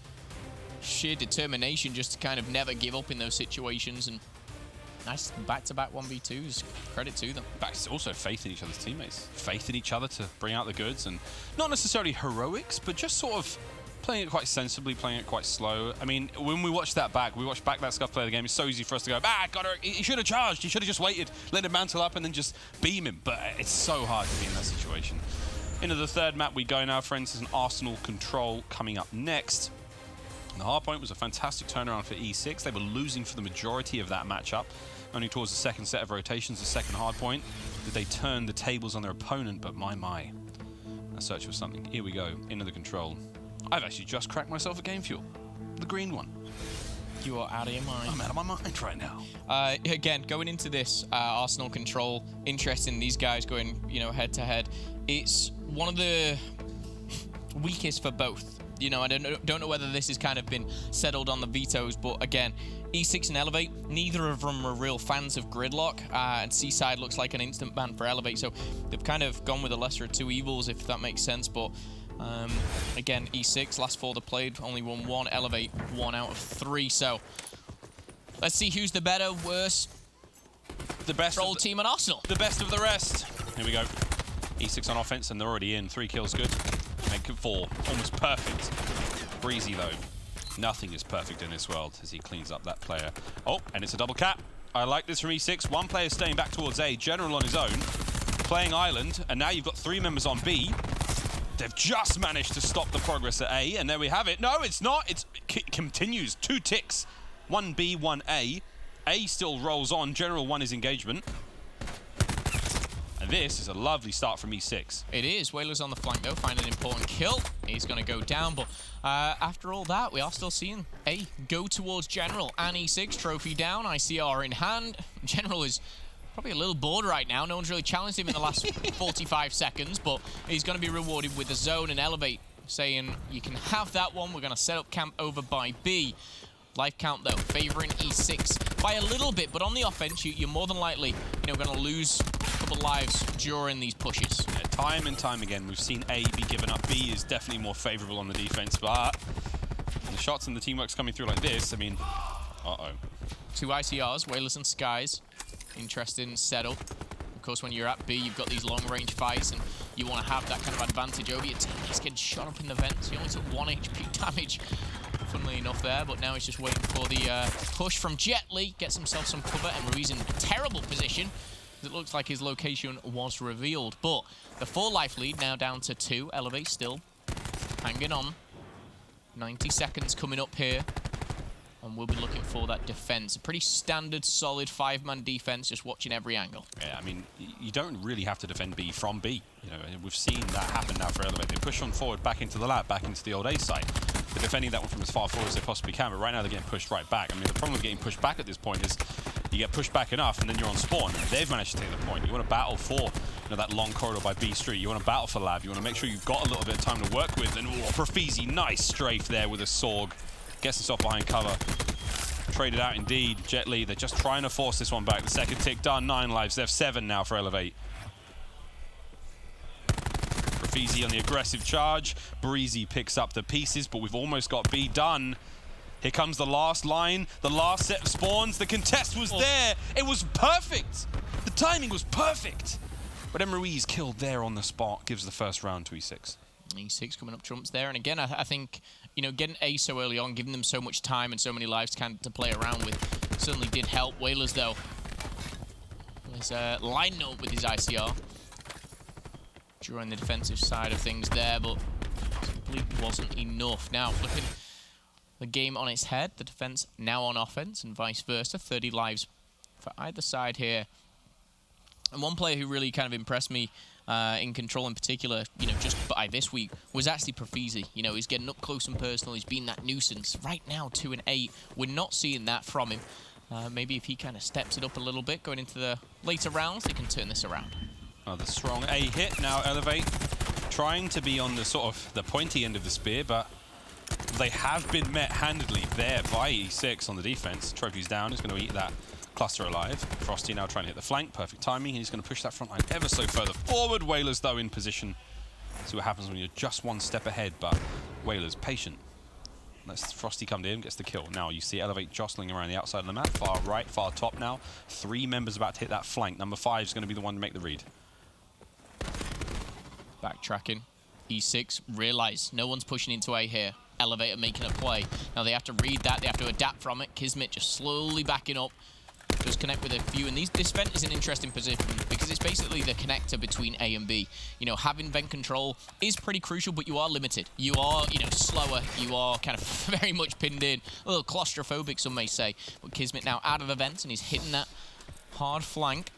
[SPEAKER 10] sheer determination just to kind of never give up in those situations. And nice back-to-back 1v2s. Credit to them.
[SPEAKER 9] But it's also faith in each other's teammates. Faith in each other to bring out the goods. And not necessarily heroics, but just sort of playing it quite sensibly, playing it quite slow. I mean, when we watched that back, that Scuff play of the game, it's so easy for us to go, he should have charged. He should have just waited, let him mantle up, and then just beam him. But it's so hard to be in that situation. Into the third map we go now, friends. There's an Arsenal Control coming up next. The Hardpoint was a fantastic turnaround for E6. They were losing for the majority of that matchup. Only towards the second set of rotations, the second Hardpoint, did they turn the tables on their opponent, but my. A search for something. Here we go, into the Control. I've actually just cracked myself a game fuel. The green one.
[SPEAKER 10] You are out of your mind.
[SPEAKER 9] I'm out of my mind right now.
[SPEAKER 10] Again, going into this Arsenal Control, interesting, these guys going, you know, head to head. It's one of the weakest for both. You know, I don't know whether this has kind of been settled on the vetoes, but again, E6 and Elevate, neither of them are real fans of Gridlock, and Seaside looks like an instant ban for Elevate, so they've kind of gone with the lesser of two evils, if that makes sense. But again, E6, last 4 they played, only won 1, Elevate 1 out of 3, so let's see who's the better, worse,
[SPEAKER 9] the best
[SPEAKER 10] Troll team and Arsenal.
[SPEAKER 9] The best of the rest. Here we go. E6 on offense, and they're already in. 3 kills good. Make it 4. Almost perfect. Breezy, though. Nothing is perfect in this world as he cleans up that player. Oh, and it's a double cap. I like this from E6. 1 player staying back towards A. General on his own. Playing Island. And now you've got 3 members on B. They've just managed to stop the progress at A. And there we have it. No, it's not. It continues. 2 ticks. 1 B, 1 A. A still rolls on. General won his engagement. And this is a lovely start from E6.
[SPEAKER 10] It is. Whalers on the flank, though, find an important kill. He's going to go down, but after all that, we are still seeing A go towards General and E6. Trophy down, ICR in hand. General is probably a little bored right now. No one's really challenged him in the last 45 seconds, but he's going to be rewarded with the zone and Elevate, saying, you can have that one. We're going to set up camp over by B. Life count, though, favoring E6 by a little bit, but on the offense, you're more than likely, you know, going to lose a couple lives during these pushes.
[SPEAKER 9] Yeah, time and time again, we've seen A be given up. B is definitely more favorable on the defense, but the shots and the teamwork's coming through like this, I mean, uh-oh. 2
[SPEAKER 10] ICRs, Whalers and Skies. Interesting setup. Of course, when you're at B, you've got these long-range fights, and you want to have that kind of advantage over your teammates getting shot up in the vents. He only took 1 HP damage, funnily enough there, but now he's just waiting for the push from Jet Li. Gets himself some cover, and Ruiz in a terrible position. It looks like his location was revealed, but the 4 life lead now down to 2. Elevate still hanging on. 90 seconds coming up here, and we'll be looking for that defense. A pretty standard, solid 5-man defense, just watching every angle.
[SPEAKER 9] Yeah, I mean, you don't really have to defend B from B. You know, we've seen that happen now for Elevate. They push on forward, back into the lab, back into the old A site. They're defending that one from as far forward as they possibly can, but right now they're getting pushed right back. I mean, the problem with getting pushed back at this point is you get pushed back enough and then you're on spawn. They've managed to take the point. You want to battle for, you know, that long corridor by B Street. You want to battle for lab. You want to make sure you've got a little bit of time to work with. And Profizi, nice strafe there with a Sorg. Gets himself behind cover. Traded out indeed. Jet Li, they're just trying to force this one back. The second tick done, 9 lives. They have 7 now for Elevate. Profizi on the aggressive charge. Breezy picks up the pieces, but we've almost got B done. Here comes the last line, the last set of spawns. The contest was there. It was perfect. The timing was perfect. But Em Ruiz killed there on the spot, gives the first round to E6.
[SPEAKER 10] E6 coming up trumps there. And again, I think, you know, getting A so early on, giving them so much time and so many lives to play around with certainly did help. Whalers, though, is lining up with his ICR. During the defensive side of things there, but simply wasn't enough. Now, flipping the game on its head, the defense now on offense and vice versa. 30 lives for either side here. And one player who really kind of impressed me in Control in particular, you know, just by this week, was actually Profizi. You know, he's getting up close and personal. He's been that nuisance. Right now, 2 and 8. We're not seeing that from him. Maybe if he kind of steps it up a little bit going into the later rounds, they can turn this around.
[SPEAKER 9] Oh, the strong A hit. Now Elevate trying to be on the sort of the pointy end of the spear, but they have been met handedly there by E6 on the defense. Trophy's down. He's going to eat that cluster alive. Frosty now trying to hit the flank. Perfect timing. He's going to push that front line ever so further forward. Whalers, though, in position. See what happens when you're just one step ahead, but Whalers patient. Let's Frosty come to him, gets the kill. Now you see Elevate jostling around the outside of the map. Far right, far top now. 3 members about to hit that flank. Number 5 is going to be the one to make the read.
[SPEAKER 10] Backtracking. E6 realize no one's pushing into A here. Elevator making a play. Now they have to read that. They have to adapt from it. Kismet just slowly backing up. Does connect with a few, and this vent is an interesting position because it's basically the connector between A and B. You know, having vent control is pretty crucial, but you are limited. You are, you know, slower. You are kind of very much pinned in. A little claustrophobic, some may say. But Kismet now out of the vents, and he's hitting that hard flank.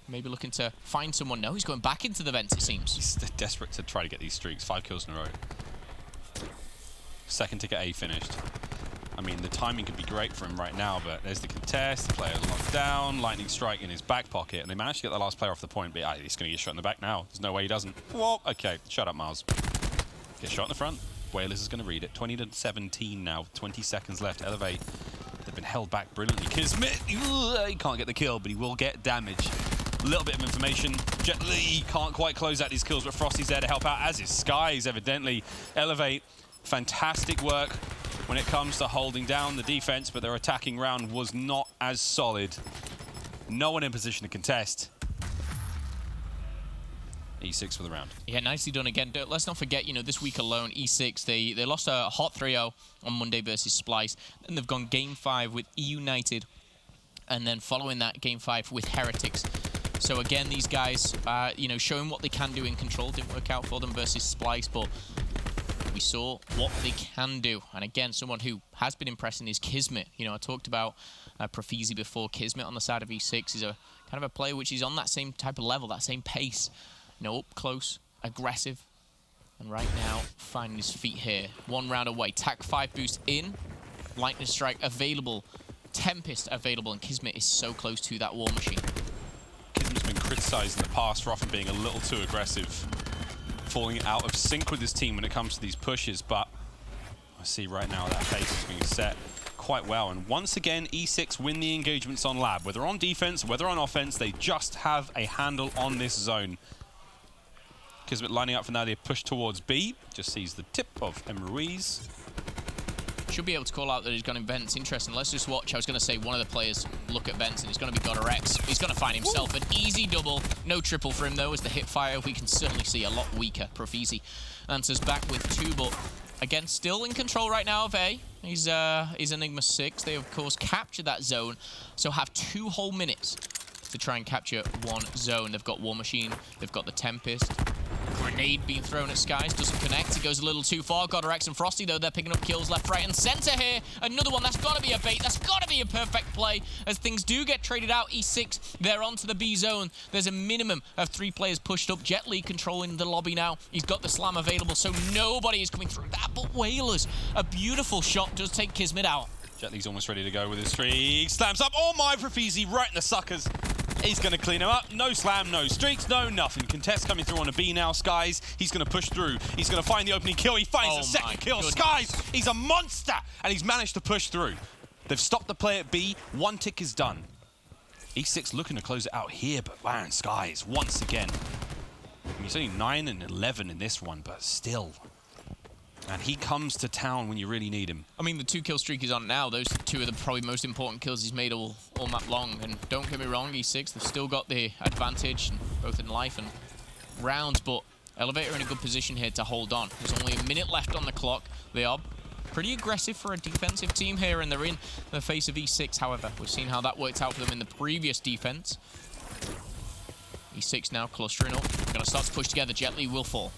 [SPEAKER 10] Maybe looking to find someone. No, he's going back into the vents, it seems.
[SPEAKER 9] He's desperate to try to get these streaks. 5 kills in a row. Second ticket A finished. I mean, the timing could be great for him right now, but there's the contest, the player's locked down, lightning strike in his back pocket, and they managed to get the last player off the point, but he's going to get shot in the back now. There's no way he doesn't. Whoa, okay, shut up, Miles. Get shot in the front. Whalers is going to read it. 20 to 17 now, 20 seconds left. Elevate. They've been held back brilliantly. Kismet, he can't get the kill, but he will get damage. A little bit of information. Jet Li can't quite close out these kills, but Frosty's there to help out, as is Skies, evidently. Elevate, fantastic work when it comes to holding down the defense, but their attacking round was not as solid. No one in position to contest. E6 for the round.
[SPEAKER 10] Yeah, nicely done again. Let's not forget, you know, this week alone, E6, they lost a hot 3-0 on Monday versus Splice. Then they've gone Game 5 with E United, and then following that, Game 5 with Heretics. So again, these guys, you know, showing what they can do in Control. Didn't work out for them versus Splice, but we saw what they can do. And again, someone who has been impressing is Kismet. You know, I talked about Profizi before. Kismet on the side of E6 is a kind of a player which is on that same type of level, that same pace. You know, up close, aggressive. And right now, finding his feet here. 1 round away. TAC 5 boost in. Lightning strike available. Tempest available. And Kismet is so close to that war machine.
[SPEAKER 9] Kismet's been criticised in the past for often being a little too aggressive, falling out of sync with his team when it comes to these pushes, but I see right now that pace is being set quite well. And once again, E6 win the engagements on Lab. Whether on defense, whether on offense, they just have a handle on this zone. Kismet lining up for now, they push towards B. Just sees the tip of M. Ruiz.
[SPEAKER 10] Should be able to call out that he's gone in vents. Interesting. Let's just watch. I was going to say one of the players look at vents, and it's going to be Godorex. He's going to find himself an easy double. No triple for him, though, as the hip fire we can certainly see a lot weaker. Profizi answers back with 2, but again, still in control right now of A. He's Enigma6. They, of course, captured that zone, so have 2 whole minutes to try and capture 1 zone. They've got War Machine. They've got the Tempest. Grenade being thrown at Skies, doesn't connect, it goes a little too far. Godorex and Frosty, though, they're picking up kills left, right, and center here. Another one, that's got to be a bait, that's got to be a perfect play, as things do get traded out. E6, they're onto the B zone. There's a minimum of 3 players pushed up. Jet Li controlling the lobby now. He's got the slam available, so nobody is coming through that, but Whalers, a beautiful shot, does take Kismet out.
[SPEAKER 9] Jet Li's almost ready to go with his streak. Slams up, oh my, Profizi, right in the suckers. He's going to clean him up. No slam, no streaks, no nothing. Contest coming through on a B now. Skies, he's going to push through. He's going to find the opening kill. He finds the second kill.
[SPEAKER 10] Goodness.
[SPEAKER 9] Skies, he's a monster. And he's managed to push through. They've stopped the play at B. 1 tick is done. E6 looking to close it out here, but man, Skies, once again. I mean, he's only 9 and 11 in this one, but still. And he comes to town when you really need him.
[SPEAKER 10] I mean, the 2 kill streak he's on now. Those 2 are the probably most important kills he's made all map long. And don't get me wrong, E6, they've still got the advantage, both in life and rounds. But Elevator in a good position here to hold on. There's only a minute left on the clock. They are pretty aggressive for a defensive team here, and they're in the face of E6. However, we've seen how that worked out for them in the previous defense. E6 now clustering up. Gonna start to push together. Jet Li will fall.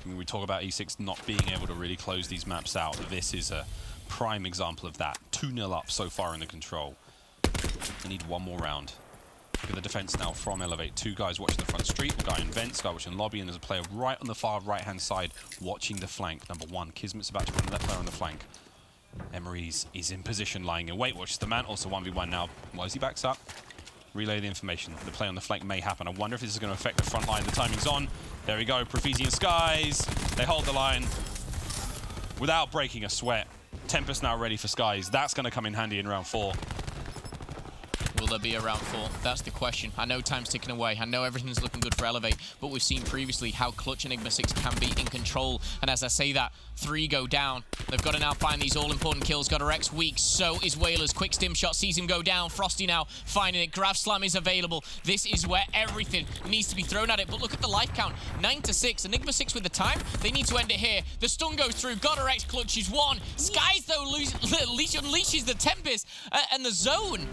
[SPEAKER 9] When we talk about E6 not being able to really close these maps out, this is a prime example of that. 2-0 up so far in the control. They need one more round. Look at the defense now from Elevate. 2 guys watching the front street, one guy in vents, guy watching lobby, and there's a player right on the far right-hand side watching the flank. Number 1, Kismet's about to run that player on the flank. Emery's is in position, lying in wait, watches the man, also 1v1 now. Wise he backs up. Relay the information. The play on the flank may happen. I wonder if this is going to affect the front line. The timing's on. There we go. Profizi and Skies. They hold the line without breaking a sweat. Tempest now ready for Skies. That's going to come in handy in round 4.
[SPEAKER 10] Will there be a round 4? That's the question. I know time's ticking away. I know everything's looking good for Elevate, but we've seen previously how clutch Enigma6 can be in control. And as I say that, 3 go down. They've got to now find these all-important kills. Got a Rex weak. So is Whalers. Quick stim shot sees him go down. Frosty now finding it. Grav Slam is available. This is where everything needs to be thrown at it. But look at the life count. 9 to 6. Enigma6 with the time. They need to end it here. The stun goes through. Got a Rex clutches 1. Skies, though, unleashes the Tempest and the zone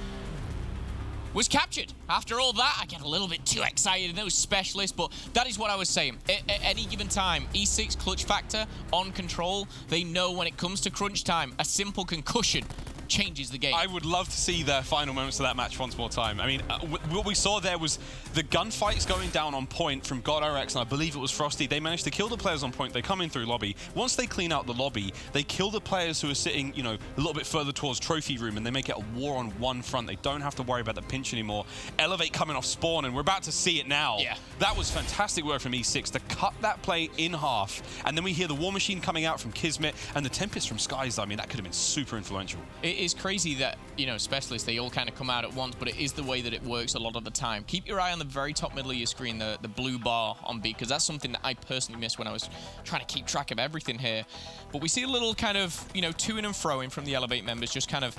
[SPEAKER 10] was captured. After all that, I get a little bit too excited in those specialists, but that is what I was saying. At any given time, E6 clutch factor on control. They know when it comes to crunch time, a simple concussion changes the game.
[SPEAKER 9] I would love to see the final moments of that match once more time. I mean, what we saw there was the gunfights going down on point from GodRx, and I believe it was Frosty. They managed to kill the players on point. They come in through lobby. Once they clean out the lobby, they kill the players who are sitting, you know, a little bit further towards trophy room, and they make it a war on one front. They don't have to worry about the pinch anymore. Elevate coming off spawn, and we're about to see it now.
[SPEAKER 10] Yeah.
[SPEAKER 9] That was fantastic work from E6 to cut that play in half, and then we hear the War Machine coming out from Kismet and the Tempest from Skies. I mean, that could have been super influential.
[SPEAKER 10] It is crazy that, you know, specialists, they all kind of come out at once, but it is the way that it works a lot of the time. Keep your eye on the very top middle of your screen, the blue bar on B, because that's something that I personally missed when I was trying to keep track of everything here. But we see a little kind of, you know, to-ing and fro-ing from the Elevate members, just kind of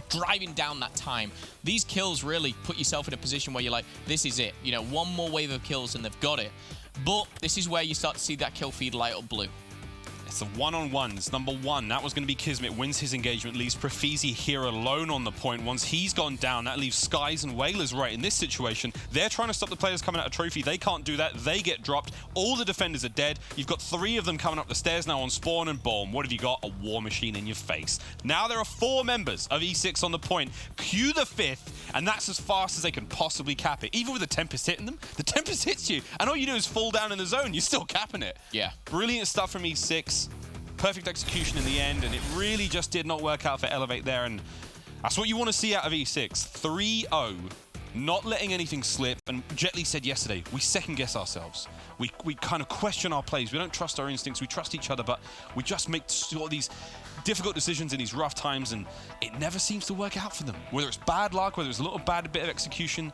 [SPEAKER 10] driving down that time. These kills really put yourself in a position where you're like, this is it. You know, one more wave of kills and they've got it. But this is where you start to see that kill feed light up blue.
[SPEAKER 9] It's the one-on-ones. Number 1, that was going to be Kismet, wins his engagement, leaves Profizi here alone on the point. Once he's gone down, that leaves Skies and Whalers right in this situation. They're trying to stop the players coming out of trophy. They can't do that. They get dropped. All the defenders are dead. You've got 3 of them coming up the stairs now on spawn, and boom, what have you got? A War Machine in your face. Now there are 4 members of E6 on the point. Cue the 5th, and that's as fast as they can possibly cap it. Even with the Tempest hitting them, the Tempest hits you, and all you do is fall down in the zone. You're still capping it.
[SPEAKER 10] Yeah.
[SPEAKER 9] Brilliant stuff from E6. Perfect execution in the end, and it really just did not work out for Elevate there, and that's what you want to see out of E6. 3-0, not letting anything slip, and Jet Li said yesterday, we second-guess ourselves. We kind of question our plays. We don't trust our instincts. We trust each other, but we just make sort of these difficult decisions in these rough times, and it never seems to work out for them. Whether it's bad luck, whether it's a little bad bit of execution,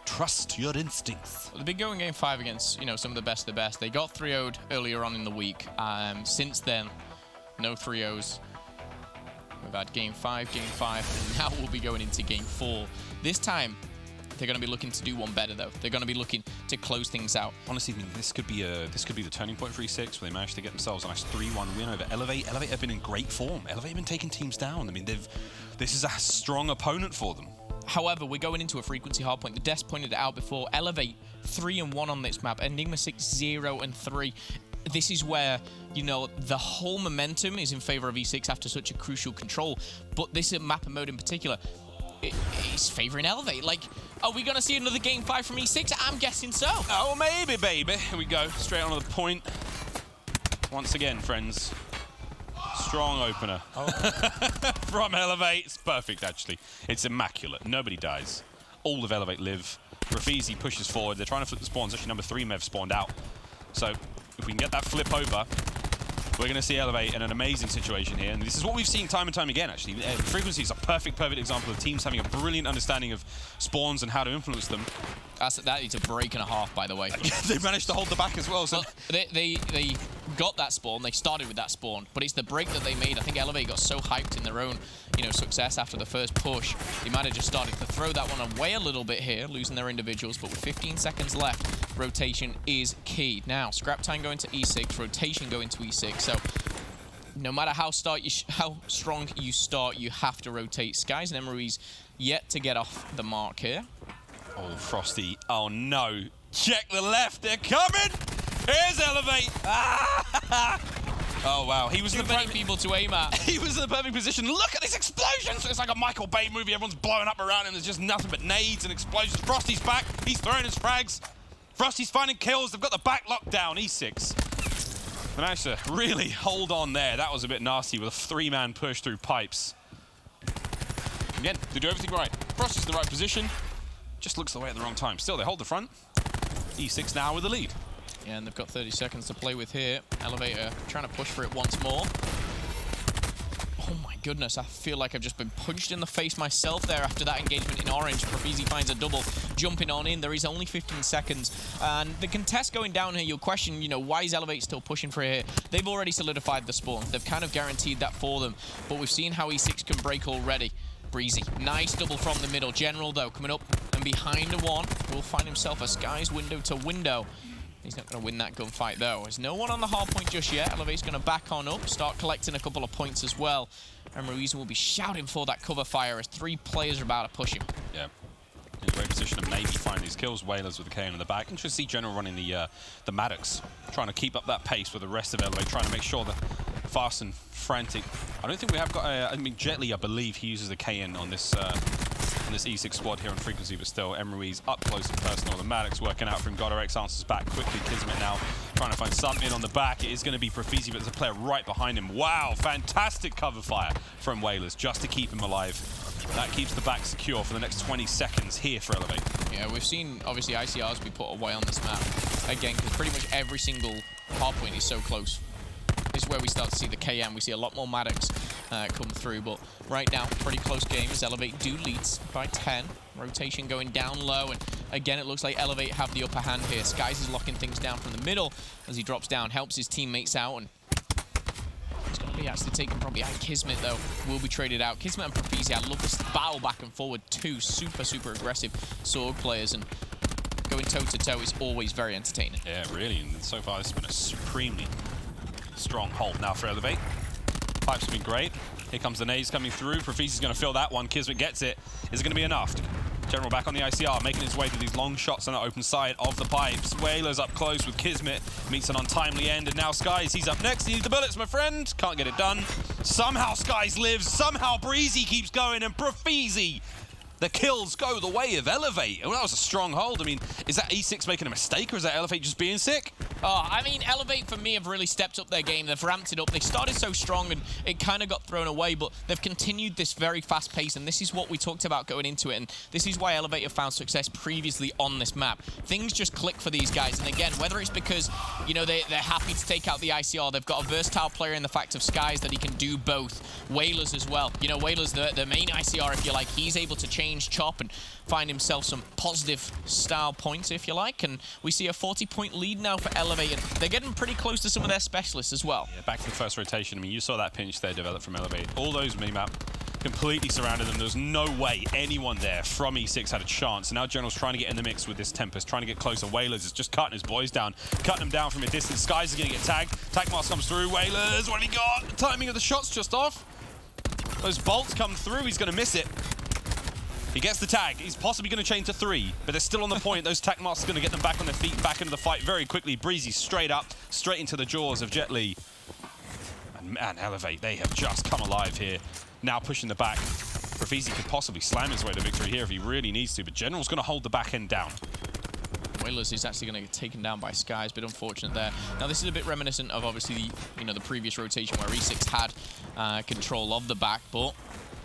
[SPEAKER 9] trust your instincts.
[SPEAKER 10] Well, they've been going game 5 against, you know, some of the best of the best. They got 3-0'd earlier on in the week. Since then, no 3-0s. We've had game 5, and now we'll be going into game 4. This time, they're going to be looking to do one better, though. They're going to be looking to close things out.
[SPEAKER 9] Honestly, I mean, this could be the turning point for E6, where they managed to get themselves a nice 3-1 win over Elevate. Elevate have been in great form. Elevate have been taking teams down. I mean, this is a strong opponent for them.
[SPEAKER 10] However, we're going into a frequency hardpoint. The desk pointed it out before. Elevate 3-1 on this map. Enigma6 0-3. This is where, you know, the whole momentum is in favor of E6 after such a crucial control. But this map and mode in particular, it's favoring Elevate. Like, are we going to see another game 5 from E6? I'm guessing so.
[SPEAKER 9] Oh, maybe, baby. Here we go. Straight on to the point. Once again, friends. Strong opener from Elevate. It's perfect, actually. It's immaculate. Nobody dies. All of Elevate live. Profizi pushes forward. They're trying to flip the spawns. Actually, number 3 Mev spawned out. So if we can get that flip over, we're going to see Elevate in an amazing situation here. And this is what we've seen time and time again, actually. Frequency is a perfect example of teams having a brilliant understanding of spawns and how to influence them.
[SPEAKER 10] That is a break and a half, by the way.
[SPEAKER 9] They managed to hold the back as well. So
[SPEAKER 10] they got that spawn. They started with that spawn, but it's the break that they made. I think Elevate got so hyped in their own, you know, success after the first push. They might have just started to throw that one away a little bit here, losing their individuals. But with 15 seconds left, rotation is key. Now, scrap time going to E6, rotation going to E6. So no matter how strong you start, you have to rotate. Skies and Emery's yet to get off the mark here.
[SPEAKER 9] Oh, Frosty. Oh, no. Check the left. They're coming. Here's Elevate. Ah! Oh, wow. He was
[SPEAKER 10] Too
[SPEAKER 9] in the
[SPEAKER 10] many people to aim at.
[SPEAKER 9] He was in the perfect position. Look at this explosion. So it's like a Michael Bay movie. Everyone's blowing up around him. There's just nothing but nades and explosions. Frosty's back. He's throwing his frags. Frosty's finding kills. They've got the back locked down. E6. They managed to really hold on there. That was a bit nasty with a 3-man push through pipes. Again, they do everything right. Frosty's in the right position. Just looks the way at the wrong time. Still, they hold the front. E6 now with the lead.
[SPEAKER 10] Yeah, and they've got 30 seconds to play with here. Elevator trying to push for it once more. Oh my goodness, I feel like I've just been punched in the face myself there after that engagement in orange. Profizi finds a double, jumping on in. There is only 15 seconds. And the contest going down here, you'll question, you know, why is Elevate still pushing for here? They've already solidified the spawn. They've kind of guaranteed that for them. But we've seen how E6 can break already. Breezy, nice double from the middle. General, though, coming up and behind a one. Will find himself a Skies window to window. He's not going to win that gunfight, though. There's no one on the hard point just yet. Elevate's going to back on up, start collecting a couple of points as well. And Ruiz will be shouting for that cover fire as 3 players are about to push him. Yeah.
[SPEAKER 9] In a great position to maybe find these kills. Whalers with the KN in the back. And just see General running the Maddox, trying to keep up that pace with the rest of Elevate, trying to make sure that fast and frantic. I don't think we have got I mean, Jet Li, I believe he uses the KN on this E6 squad here on Frequency, but still, Emruiz up close and personal. The Maddox working out for him. Godorex answers back quickly. Kismet now trying to find something on the back. It is going to be Profizi, but there's a player right behind him. Wow, fantastic cover fire from Whalers just to keep him alive. That keeps the back secure for the next 20 seconds here for Elevate.
[SPEAKER 10] Yeah, we've seen, obviously, ICRs be put away on this map. Again, because pretty much every single hardpoint is so close. This is where we start to see the KM. We see a lot more Maddox come through, but right now, pretty close game as Elevate do leads by 10. Rotation going down low, and again, it looks like Elevate have the upper hand here. Skies is locking things down from the middle as he drops down, helps his teammates out, and he's going to be actually taking probably out. Kismet, though, will be traded out. Kismet and Profizi, I love this battle back and forward. 2 super aggressive sword players, and going toe-to-toe is always very entertaining.
[SPEAKER 9] Yeah, really, and so far this has been a supremely strong hold now for Elevate. Pipes have been great. Here comes the nades coming through. Profizi's going to fill that one. Kismet gets it. Is it going to be enough? General back on the ICR, making his way to these long shots on the open side of the pipes. Whalers up close with Kismet. Meets an untimely end, and now Skies, he's up next. He needs the bullets, my friend. Can't get it done. Somehow Skies lives. Somehow Breezy keeps going, and Profizi. The kills go the way of Elevate. Well, that was a strong hold. I mean, is that E6 making a mistake, or is that Elevate just being sick?
[SPEAKER 10] Oh, I mean, Elevate, for me, have really stepped up their game. They've ramped it up. They started so strong, and it kind of got thrown away, but they've continued this very fast pace, and this is what we talked about going into it, and this is why Elevate have found success previously on this map. Things just click for these guys, and again, whether it's because, you know, they're happy to take out the ICR, they've got a versatile player in the fact of Skies that he can do both. Whalers as well. You know, Whalers, the main ICR, if you like, he's able to change, chop, and find himself some positive style points, if you like, and we see a 40-point lead now for Elevate, and they're getting pretty close to some of their specialists as well.
[SPEAKER 9] Yeah, back to the first rotation. I mean, you saw that pinch there develop from Elevate. All those minimap completely surrounded them. There's no way anyone there from E6 had a chance. And now General's trying to get in the mix with this Tempest, trying to get closer. Whalers is just cutting his boys down, cutting them down from a distance. Skies is going to get tagged. Tag mask comes through. Whalers, what have he got? The timing of the shot's just off. Those bolts come through. He's going to miss it. He gets the tag. He's possibly going to chain to 3, but they're still on the point. Those tack masks are going to get them back on their feet, back into the fight very quickly. Breezy straight up, straight into the jaws of Jet Li. And man, Elevate, they have just come alive here. Now pushing the back. Profizi could possibly slam his way to victory here if he really needs to, but General's going to hold the back end down.
[SPEAKER 10] Whalers is actually going to get taken down by Skies, bit unfortunate there. Now this is a bit reminiscent of obviously the previous rotation where E6 had control of the back, but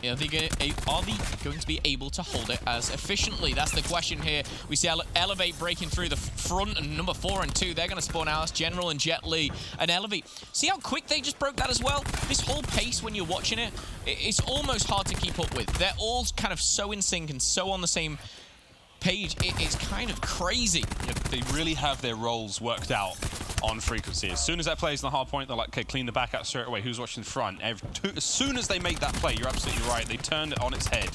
[SPEAKER 10] are they going to be able to hold it as efficiently? That's the question here. We see Elevate breaking through the front, and number 4 and 2, they're going to spawn out. General and Jet Li and Elevate. See how quick they just broke that as well? This whole pace when you're watching it, it's almost hard to keep up with. They're all kind of so in sync and so on the same page. It's kind of crazy.
[SPEAKER 9] Yeah, they really have their roles worked out on Frequency. As soon as that play's in the hard point, they're like, okay, clean the back out straight away. Who's watching the front? As soon as they make that play, you're absolutely right. They turned it on its head.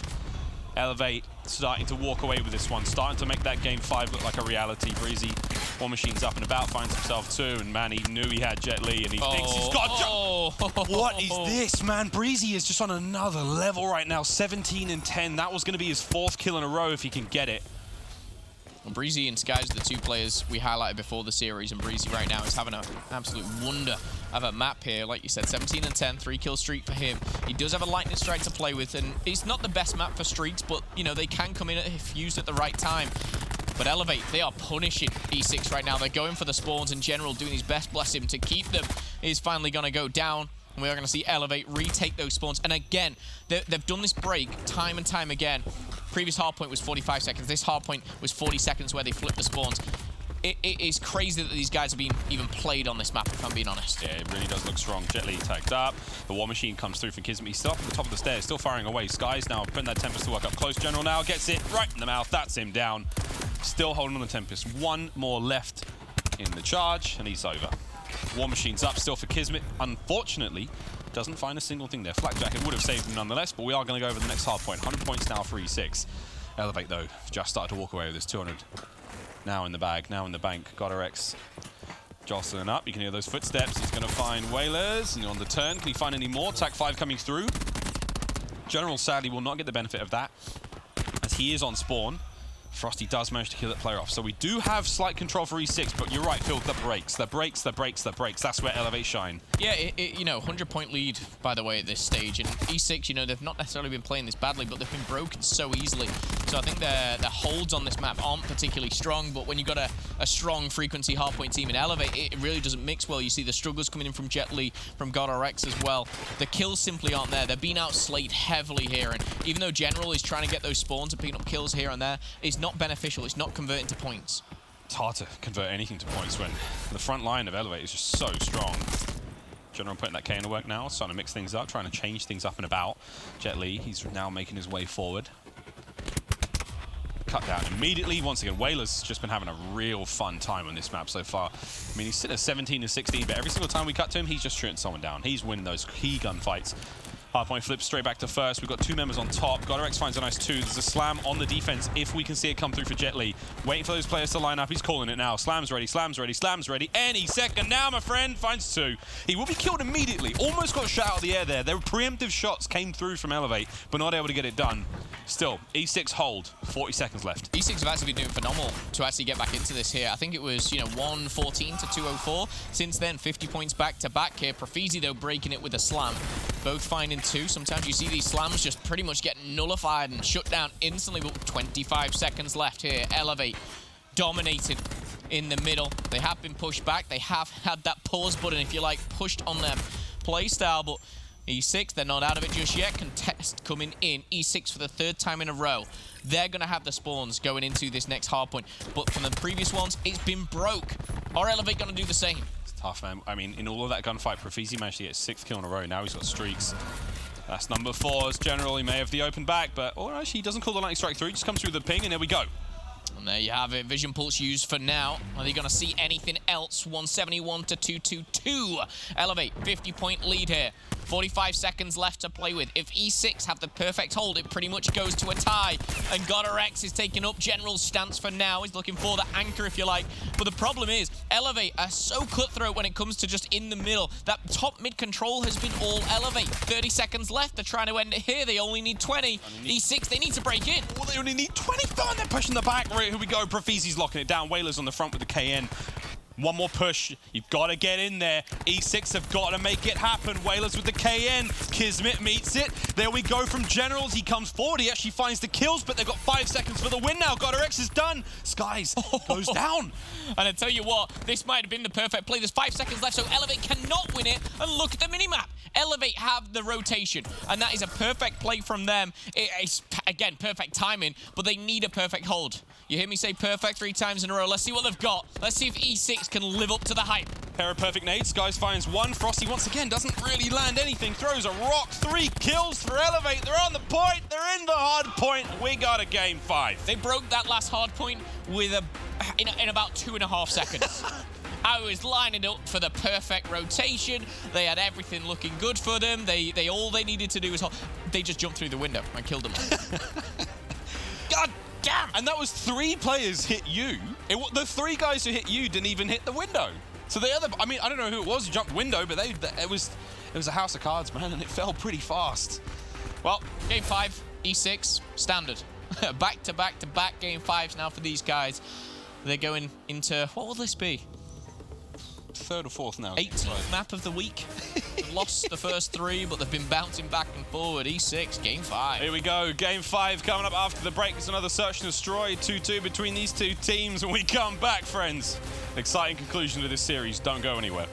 [SPEAKER 9] Elevate starting to walk away with this one, starting to make that game 5 look like a reality. Breezy, War Machine's up and about, finds himself 2, and man, he knew he had Jet Li, and he thinks he's got What is this, man? Breezy is just on another level right now. 17 and 10. That was going to be his 4th kill in a row if he can get it.
[SPEAKER 10] Well, Breezy and Skies are the two players we highlighted before the series, and Breezy right now is having an absolute wonder of a map here. Like you said, 17 and 10, 3-kill streak for him. He does have a lightning strike to play with, and it's not the best map for streaks, but, you know, they can come in if used at the right time. But Elevate, they are punishing E6 right now. They're going for the spawns in general, doing his best, bless him, to keep them. He's finally going to go down. And we are going to see Elevate retake those spawns. And again, they've done this break time and time again. Previous hardpoint was 45 seconds. This hardpoint was 40 seconds where they flipped the spawns. It is crazy that these guys are being even played on this map, if I'm being honest.
[SPEAKER 9] Yeah, it really does look strong. Jet Li tagged up. The War Machine comes through for Kismet. He's still up at the top of the stairs, still firing away. Skies now putting that Tempest to work up close. General now gets it right in the mouth. That's him down. Still holding on the Tempest. One more left in the charge, and he's over. War Machine's up still for Kismet. Unfortunately, doesn't find a single thing there. Flak Jacket would have saved him nonetheless, but we are going to go over the next hard point. 100 points now for E6. Elevate, though, just started to walk away with this 200. Now in the bag, now in the bank. Godorex jostling up. You can hear those footsteps. He's going to find Whalers, and on the turn, can he find any more? Tac 5 coming through. General, sadly, will not get the benefit of that, as he is on spawn. Frosty does manage to kill that player off. So we do have slight control for E6, but you're right, Phil, the breaks. That's where Elevate shine.
[SPEAKER 10] Yeah, you know, 100-point lead, by the way, at this stage. And E6, you know, they've not necessarily been playing this badly, but they've been broken so easily. So I think their holds on this map aren't particularly strong, but when you've got a strong frequency hardpoint team in Elevate, it really doesn't mix well. You see the struggles coming in from Jet Li, from GodRx as well. The kills simply aren't there. They're being outslayed heavily here, and even though General is trying to get those spawns and picking up kills here and there, it's not beneficial. It's not converting to points.
[SPEAKER 9] It's hard to convert anything to points when the front line of Elevate is just so strong. General putting that K into work now, starting to mix things up, trying to change things up and about. Jet Li, he's now making his way forward. Cut down immediately. Once again, Whaler's just been having a real fun time on this map so far. I mean, he's sitting at 17 and 16, but every single time we cut to him, he's just shooting someone down. He's winning those key gunfights. Hardpoint flips straight back to first. We've got two members on top. GodRx finds a nice 2. There's a slam on the defense if we can see it come through for Jet Li. Waiting for those players to line up. He's calling it now. Slam's ready, slam's ready, slam's ready. Any second now, my friend. Finds 2. He will be killed immediately. Almost got shot out of the air there. Their preemptive shots came through from Elevate, but not able to get it done. Still, E6 hold. 40 seconds left.
[SPEAKER 10] E6 have actually been doing phenomenal to actually get back into this here. I think it was, you know, 114 to 204. Since then, 50 points back to back here. Profizi, though, breaking it with a slam. Both finding 2. Sometimes you see these slams just pretty much get nullified and shut down instantly, but 25 seconds left here. Elevate dominated in the middle. They have been pushed back. They have had that pause button, if you like, pushed on their play style, but E6, they're not out of it just yet. Contest coming in. E6 for the 3rd time in a row. They're going to have the spawns going into this next hardpoint, but from the previous ones, it's been broke. Are Elevate going to do the same?
[SPEAKER 9] It's tough, man. I mean, in all of that gunfight, Profizi managed to get his 6th kill in a row. Now he's got streaks. That's number 4. As generally may have the open back, but actually he doesn't call the lightning strike through. He just comes through the ping, and there we go.
[SPEAKER 10] And there you have it. Vision Pulse used for now. Are they going to see anything else? 171 to 222. Elevate, 50-point lead here. 45 seconds left to play with. If E6 have the perfect hold, it pretty much goes to a tie. And GodRx is taking up General's stance for now. He's looking for the anchor, if you like. But the problem is, Elevate are so cutthroat when it comes to just in the middle. That top mid control has been all Elevate. 30 seconds left. They're trying to end it here. They only need 20. E6, they need to break in.
[SPEAKER 9] Well, they only need 25. They're pushing the back. Right, here we go. Profizi's locking it down. Whalers on the front with the KN. One more push. You've got to get in there. E6 have got to make it happen. Whalers with the KN. Kismet meets it. There we go from Generals. He comes forward. He actually finds the kills, but they've got 5 seconds for the win now. GodRx is done. Skies goes down.
[SPEAKER 10] And I tell you what, this might have been the perfect play. There's 5 seconds left, so Elevate cannot win it. And look at the minimap. Elevate have the rotation, and that is a perfect play from them. It's, again, perfect timing, but they need a perfect hold. You hear me say perfect 3 times in a row. Let's see what they've got. Let's see if E6 can live up to the hype.
[SPEAKER 9] Pair of perfect nades. Skies finds 1. Frosty once again doesn't really land anything. Throws a rock. 3 kills for Elevate. They're on the point. They're in the hard point. We got a game 5.
[SPEAKER 10] They broke that last hard point with in about 2.5 seconds. I was lining up for the perfect rotation. They had everything looking good for them. All they needed to do was they just jumped through the window and killed them.
[SPEAKER 9] God damn! And that was 3 players hit you. The 3 guys who hit you didn't even hit the window. So the other, I mean, I don't know who it was who jumped window, but it was a house of cards, man, and it fell pretty fast.
[SPEAKER 10] Well, game 5, E6, standard. Back-to-back-to-back game 5s now for these guys. They're going into, what will this be?
[SPEAKER 9] Third or fourth now.
[SPEAKER 10] 18th map of the week. They've lost the first 3, but they've been bouncing back and forward. E6, game 5.
[SPEAKER 9] Here we go. Game 5 coming up after the break. It's another search and destroy. 2-2 between these two teams. And we come back, friends. Exciting conclusion to this series. Don't go anywhere.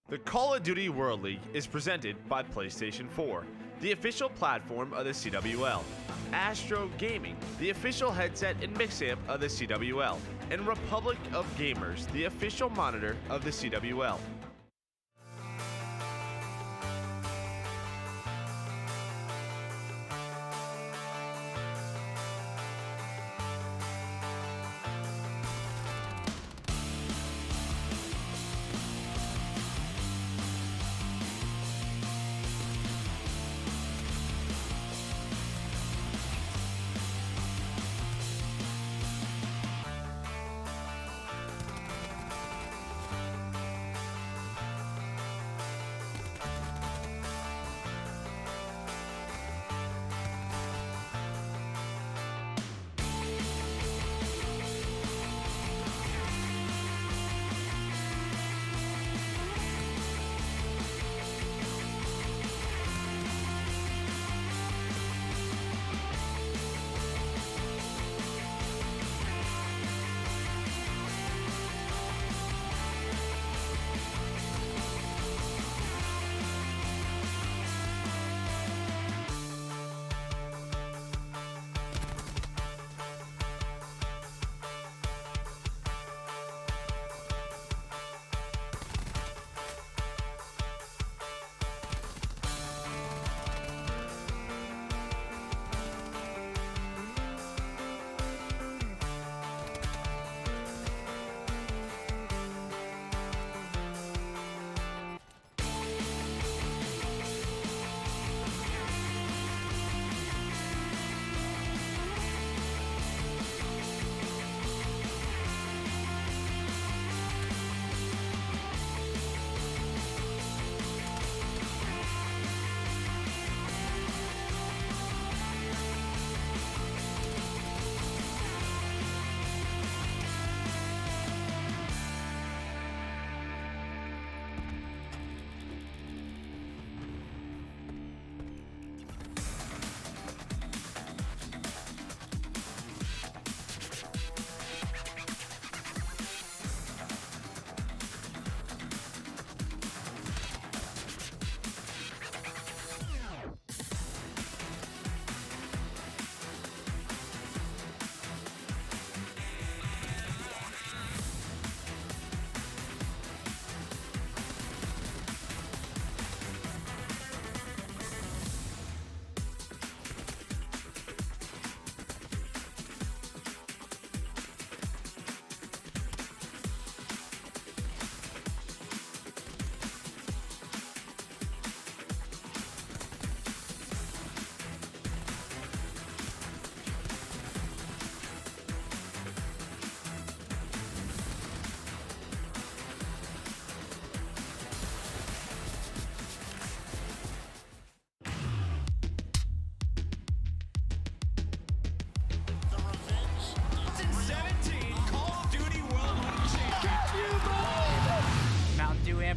[SPEAKER 13] The Call of Duty World League is presented by PlayStation 4, the official platform of the CWL, Astro Gaming, the official headset and mix amp of the CWL, and Republic of Gamers, the official monitor of the CWL.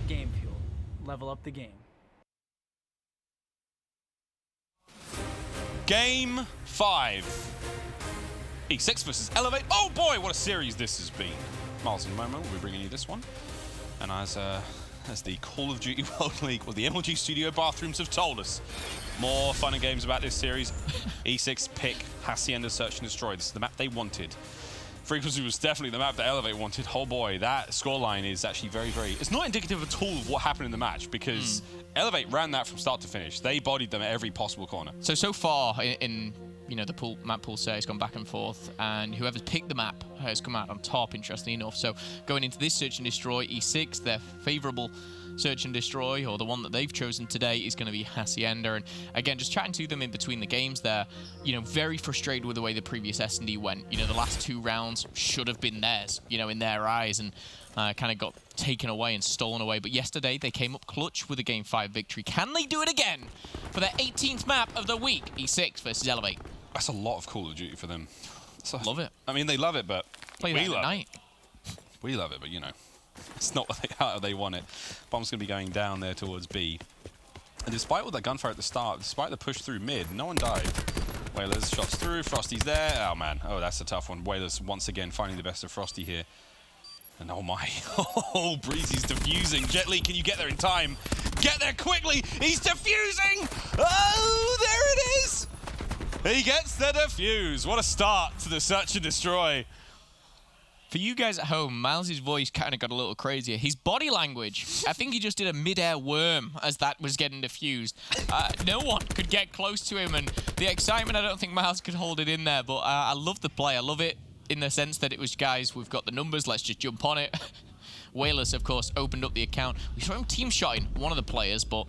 [SPEAKER 14] Game Fuel. Level up the game.
[SPEAKER 9] Game 5. E6 versus Elevate. Oh boy, what a series this has been. Miles and Momo will be bringing you this one. And as the Call of Duty World League, or the MLG Studio bathrooms have told us, more fun and games about this series. E6 pick Hacienda Search and Destroy. This is the map they wanted. Frequency was definitely the map that Elevate wanted. Oh boy, that scoreline is actually very, very... It's not indicative at all of what happened in the match, because Elevate ran that from start to finish. They bodied them at every possible corner.
[SPEAKER 10] So far in the map pool set has gone back and forth, and whoever's picked the map has come out on top, interestingly enough. So going into this Search and Destroy, E6, their favourable Search and Destroy, or the one that they've chosen today, is going to be Hacienda. And again, just chatting to them in between the games there, you know, very frustrated with the way the previous S&D went. You know, the last 2 rounds should have been theirs, you know, in their eyes, and kind of got taken away and stolen away. But yesterday, they came up clutch with a Game 5 victory. Can they do it again for their 18th map of the week? E6 versus Elevate.
[SPEAKER 9] That's a lot of Call of Duty for them. So,
[SPEAKER 10] love it.
[SPEAKER 9] I mean, they love it, but
[SPEAKER 10] Play
[SPEAKER 9] we
[SPEAKER 10] that
[SPEAKER 9] love
[SPEAKER 10] at night.
[SPEAKER 9] it. We love it, but you know, it's not how they want it. Bomb's going to be going down there towards B. And despite all that gunfire at the start, despite the push through mid, no one died. Whalers shots through, Frosty's there. Oh man, oh that's a tough one. Whalers once again finding the best of Frosty here. And oh my, oh, Breezy's defusing. Jet Li, can you get there in time? Get there quickly, he's defusing! Oh, there it is! He gets the defuse. What a start to the Search and Destroy.
[SPEAKER 10] For you guys at home, Miles' voice kind of got a little crazier. His body language, I think he just did a mid-air worm as that was getting diffused. No one could get close to him, and the excitement, I don't think Miles could hold it in there, but I love the play. I love it in the sense that it was, guys, we've got the numbers, let's just jump on it. Whalers, of course, opened up the account. We saw him team-shotting one of the players, but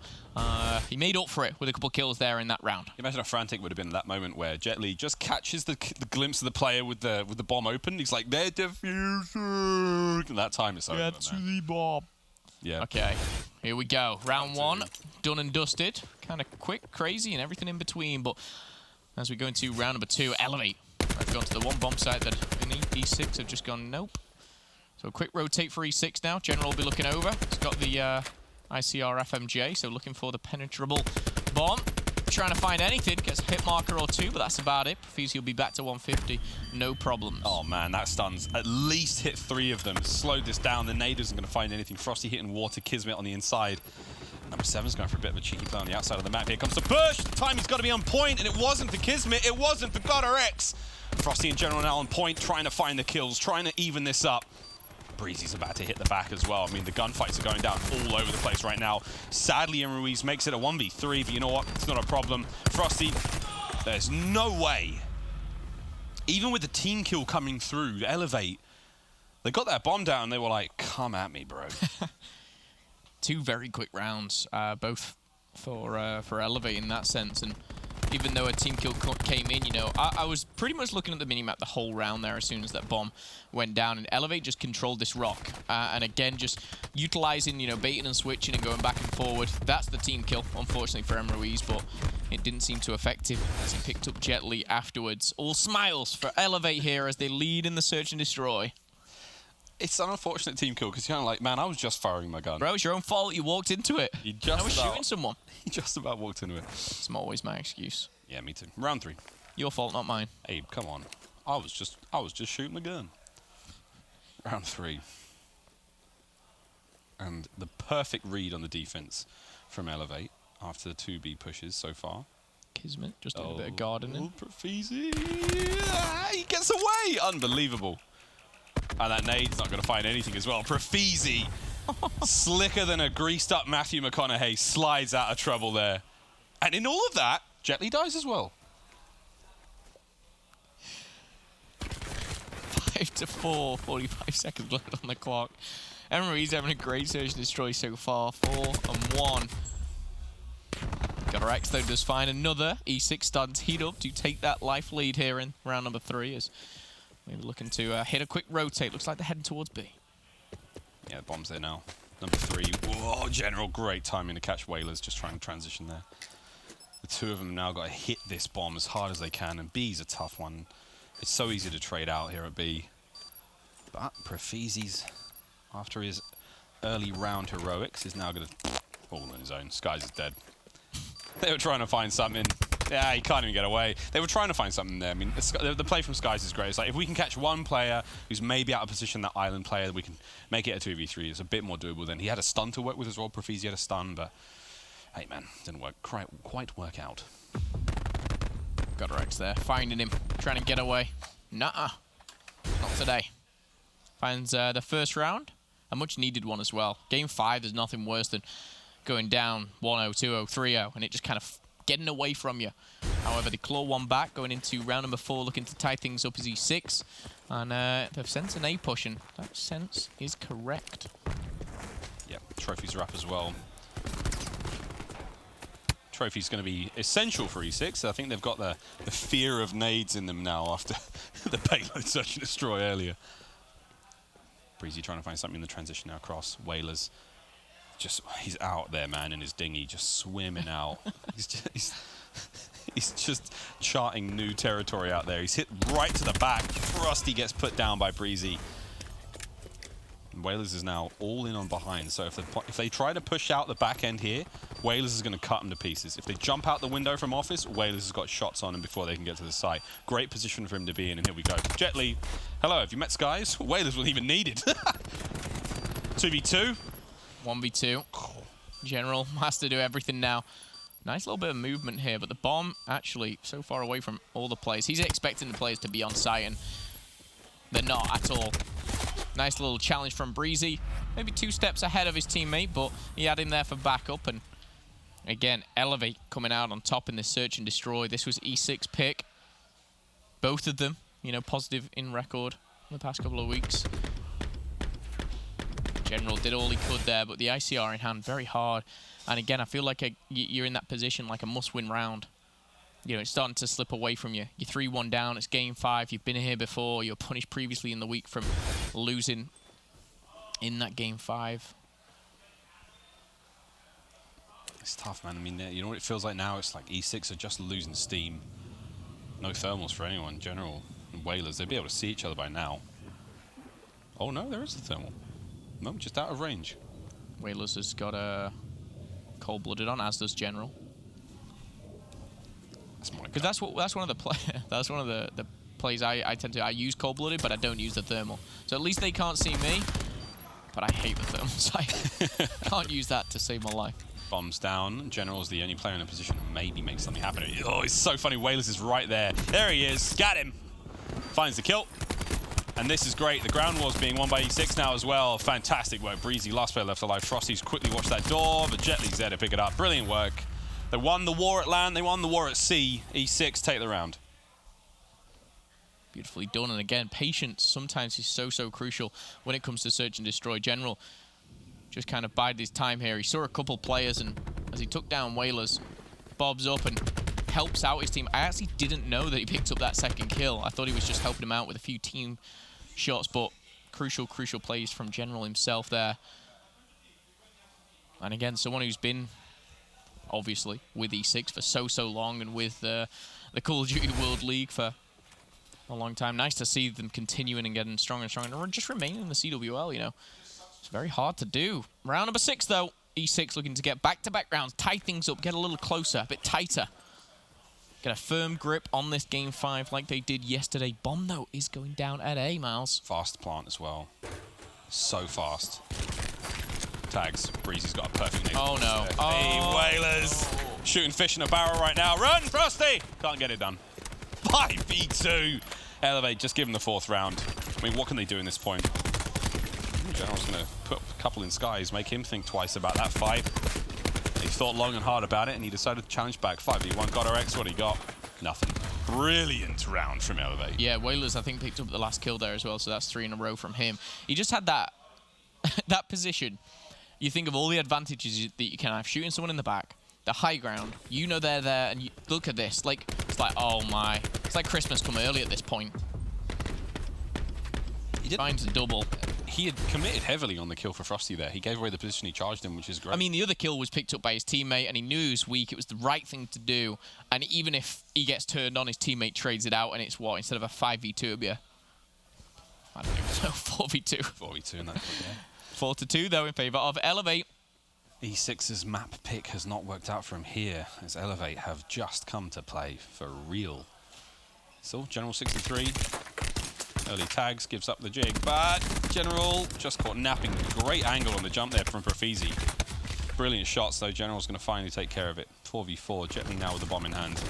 [SPEAKER 10] he made up for it with a couple kills there in that round.
[SPEAKER 9] Imagine how frantic would have been that moment where Jet Li just catches the glimpse of the player with the bomb open. He's like, they're defusing. And that time it's over.
[SPEAKER 10] Get to the bomb.
[SPEAKER 9] Yeah.
[SPEAKER 10] Okay, here we go. Round 1, done and dusted. Kind of quick, crazy, and everything in between. But as we go into round number 2, Elevate. I've gone to the one bomb site that in E6 have just gone nope. So a quick rotate for E6 now. General will be looking over. It's got the ICR FMJ, so looking for the penetrable bomb. Trying to find anything, gets a hit marker or 2, but that's about it. Profeezy will be back to 150, no problems.
[SPEAKER 9] Oh man, that stuns. At least hit 3 of them. Slowed this down. The nade isn't going to find anything. Frosty hitting water, Kismet on the inside. Number 7's going for a bit of a cheeky play on the outside of the map. Here comes the push. The timing's got to be on point, and it wasn't for Kismet. It wasn't for GodRx. Frosty in general now on point, trying to find the kills, trying to even this up. Breezy's about to hit the back as well. I mean, the gunfights are going down all over the place right now. Sadly, Ruiz makes it a 1v3, but you know what? It's not a problem. Frosty, there's no way. Even with the team kill coming through, Elevate, they got that bomb down and they were like, come at me, bro.
[SPEAKER 10] 2 very quick rounds, both for Elevate in that sense. And even though a team kill came in, you know, I was pretty much looking at the minimap the whole round there as soon as that bomb went down, and Elevate just controlled this rock. And again, just utilizing, you know, baiting and switching and going back and forward. That's the team kill, unfortunately, for Ruiz, but it didn't seem too effective as he picked up Jet Li afterwards. All smiles for Elevate here as they lead in the Search and Destroy.
[SPEAKER 9] It's an unfortunate team kill because you're kind of like, man, I was just firing my gun.
[SPEAKER 10] Bro, it's your own fault. You walked into it. I was shooting someone.
[SPEAKER 9] You just about walked into it.
[SPEAKER 10] It's always my excuse.
[SPEAKER 9] Yeah, me too. Round 3.
[SPEAKER 10] Your fault, not mine.
[SPEAKER 9] Abe, come on. I was just shooting the gun. Round 3. And the perfect read on the defense from Elevate after the 2B pushes so far.
[SPEAKER 10] Kismet just doing a bit of gardening.
[SPEAKER 9] Profeezy. He gets away. Unbelievable. And that nade's not going to find anything as well. Profeezy, slicker than a greased up Matthew McConaughey, slides out of trouble there. And in all of that, Jet Li dies as well.
[SPEAKER 10] 5 to 4, 45 seconds left on the clock. Emery's having a great Search and Destroy so far. 4 and 1. GodRx though does find another. E6 starting to heat up to take that life lead here in round number 3. As maybe looking to hit a quick rotate. Looks like they're heading towards B.
[SPEAKER 9] Yeah, the bomb's there now. Number 3. Whoa, General, great timing to catch Whalers. Just trying to transition there. The 2 of them now got to hit this bomb as hard as they can. And B's a tough one. It's so easy to trade out here at B. But Profeezy's, after his early round heroics, is now going to fall on his own. Skies is dead. They were trying to find something. Yeah, he can't even get away. They were trying to find something there. I mean, the play from Skies is great. It's like, if we can catch one player who's maybe out of position, that island player, we can make it a 2v3. It's a bit more doable than. He had a stun to work with as well. Profeezy had a stun, but hey, man, didn't quite work out.
[SPEAKER 10] GodRx there, finding him, trying to get away. Nuh-uh, not today. Finds the first round, a much needed one as well. Game 5, there's nothing worse than going down 1-0, 2-0, 3-0, and it just kind of getting away from you. However, they claw one back, going into round number 4, looking to tie things up as E6. And they've sent an A push, and that sense is correct.
[SPEAKER 9] Yeah, trophies are up as well. Trophy's going to be essential for E6. I think they've got the fear of nades in them now after the payload search and destroy earlier. Breezy trying to find something in the transition now across. Whalers, he's out there, man, in his dinghy, just swimming out. He's just charting new territory out there. He's hit right to the back. Frosty gets put down by Breezy. Whalers is now all in on behind, so if they try to push out the back end here, Whalers is going to cut them to pieces. If they jump out the window from office, Whalers has got shots on him before they can get to the site. Great position for him to be in, and here we go. Jet Li, hello, have you met Skies? Whalers wasn't even needed. 2v2.
[SPEAKER 10] 1v2. General has to do everything now. Nice little bit of movement here, but the bomb actually so far away from all the players. He's expecting the players to be on site, and they're not at all. Nice little challenge from Breezy. Maybe 2 steps ahead of his teammate, but he had him there for backup. And again, Elevate coming out on top in this search and destroy. This was E6 pick. Both of them, you know, positive in record in the past couple of weeks. General did all he could there, but the ICR in hand very hard. And again, I feel like you're in that position like a must-win round. You know, it's starting to slip away from you. You're 3-1 down, it's game 5. You've been here before. You were punished previously in the week from losing in that game 5.
[SPEAKER 9] It's tough, man. I mean, you know what it feels like now? It's like E6 are just losing steam. No thermals for anyone. General and Whalers, they'd be able to see each other by now. Oh, no, there is a thermal. No, just out of range.
[SPEAKER 10] Whalers has got a cold-blooded on, as does General. Because that's one of the plays I tend to. I use cold-blooded, but I don't use the thermal. So at least they can't see me. But I hate the thermals. I can't use that to save my life.
[SPEAKER 9] Bombs down. General's the only player in a position to maybe make something happen. Oh, it's so funny. Whalers is right there. There he is. Got him. Finds the kill. And this is great. The ground war's being won by E6 now as well. Fantastic work. Breezy, last player left alive. Frosty's quickly watched that door, but Jet Li's there to pick it up. Brilliant work. They won the war at land. They won the war at sea. E6 take the round.
[SPEAKER 10] Beautifully done. And again, patience sometimes is so crucial when it comes to search and destroy. General just kind of bided his time here. He saw a couple players, and as he took down Whalers, bobs up and helps out his team. I actually didn't know that he picked up that second kill. I thought he was just helping him out with a few team shots, but crucial plays from General himself there. And again, someone who's been obviously with E6 for so long, and with the Call of Duty World League for a long time. Nice to see them continuing and getting stronger and stronger, and just remaining in the CWL, you know. It's very hard to do. Round number 6, though. E6 looking to get back-to-back rounds, tie things up, get a little closer, a bit tighter. Get a firm grip on this game 5 like they did yesterday. Bomb, though, is going down at A, Miles.
[SPEAKER 9] Fast plant as well. So fast. Tags. Breezy's got a perfect name.
[SPEAKER 10] Oh, no.
[SPEAKER 9] Hey, Whalers. Shooting fish in a barrel right now. Run, Frosty! Can't get it done. 5v2. Elevate, just give him the 4th round. I mean, what can they do in this point? General's going to put a couple in Skies, make him think twice about that fight. He thought long and hard about it, and he decided to challenge back. 5v1, got RX, what he got? Nothing. Brilliant round from Elevate.
[SPEAKER 10] Yeah, Whalers, I think, picked up the last kill there as well, so that's 3 in a row from him. He just had that that position. You think of all the advantages that you can have. Shooting someone in the back, the high ground, you know they're there, and you look at this. Like, it's like, oh my. It's like Christmas come early at this point. He finds a double.
[SPEAKER 9] He had committed heavily on the kill for Frosty there. He gave away the position he charged him, which is great.
[SPEAKER 10] I mean, the other kill was picked up by his teammate, and he knew he was weak. It was the right thing to do. And even if he gets turned on, his teammate trades it out, and it's what? Instead of a 5v2, it'll be a... I don't even know, 4v2.
[SPEAKER 9] 4v2 in that point, yeah.
[SPEAKER 10] 4-2, though, in favor of Elevate.
[SPEAKER 9] E6's map pick has not worked out for him here, as Elevate have just come to play for real. So, General 63. Early tags, gives up the jig, but General just caught napping. Great angle on the jump there from Profizi. Brilliant shots, though. General's going to finally take care of it. 4v4, Jet Li now with the bomb in hand.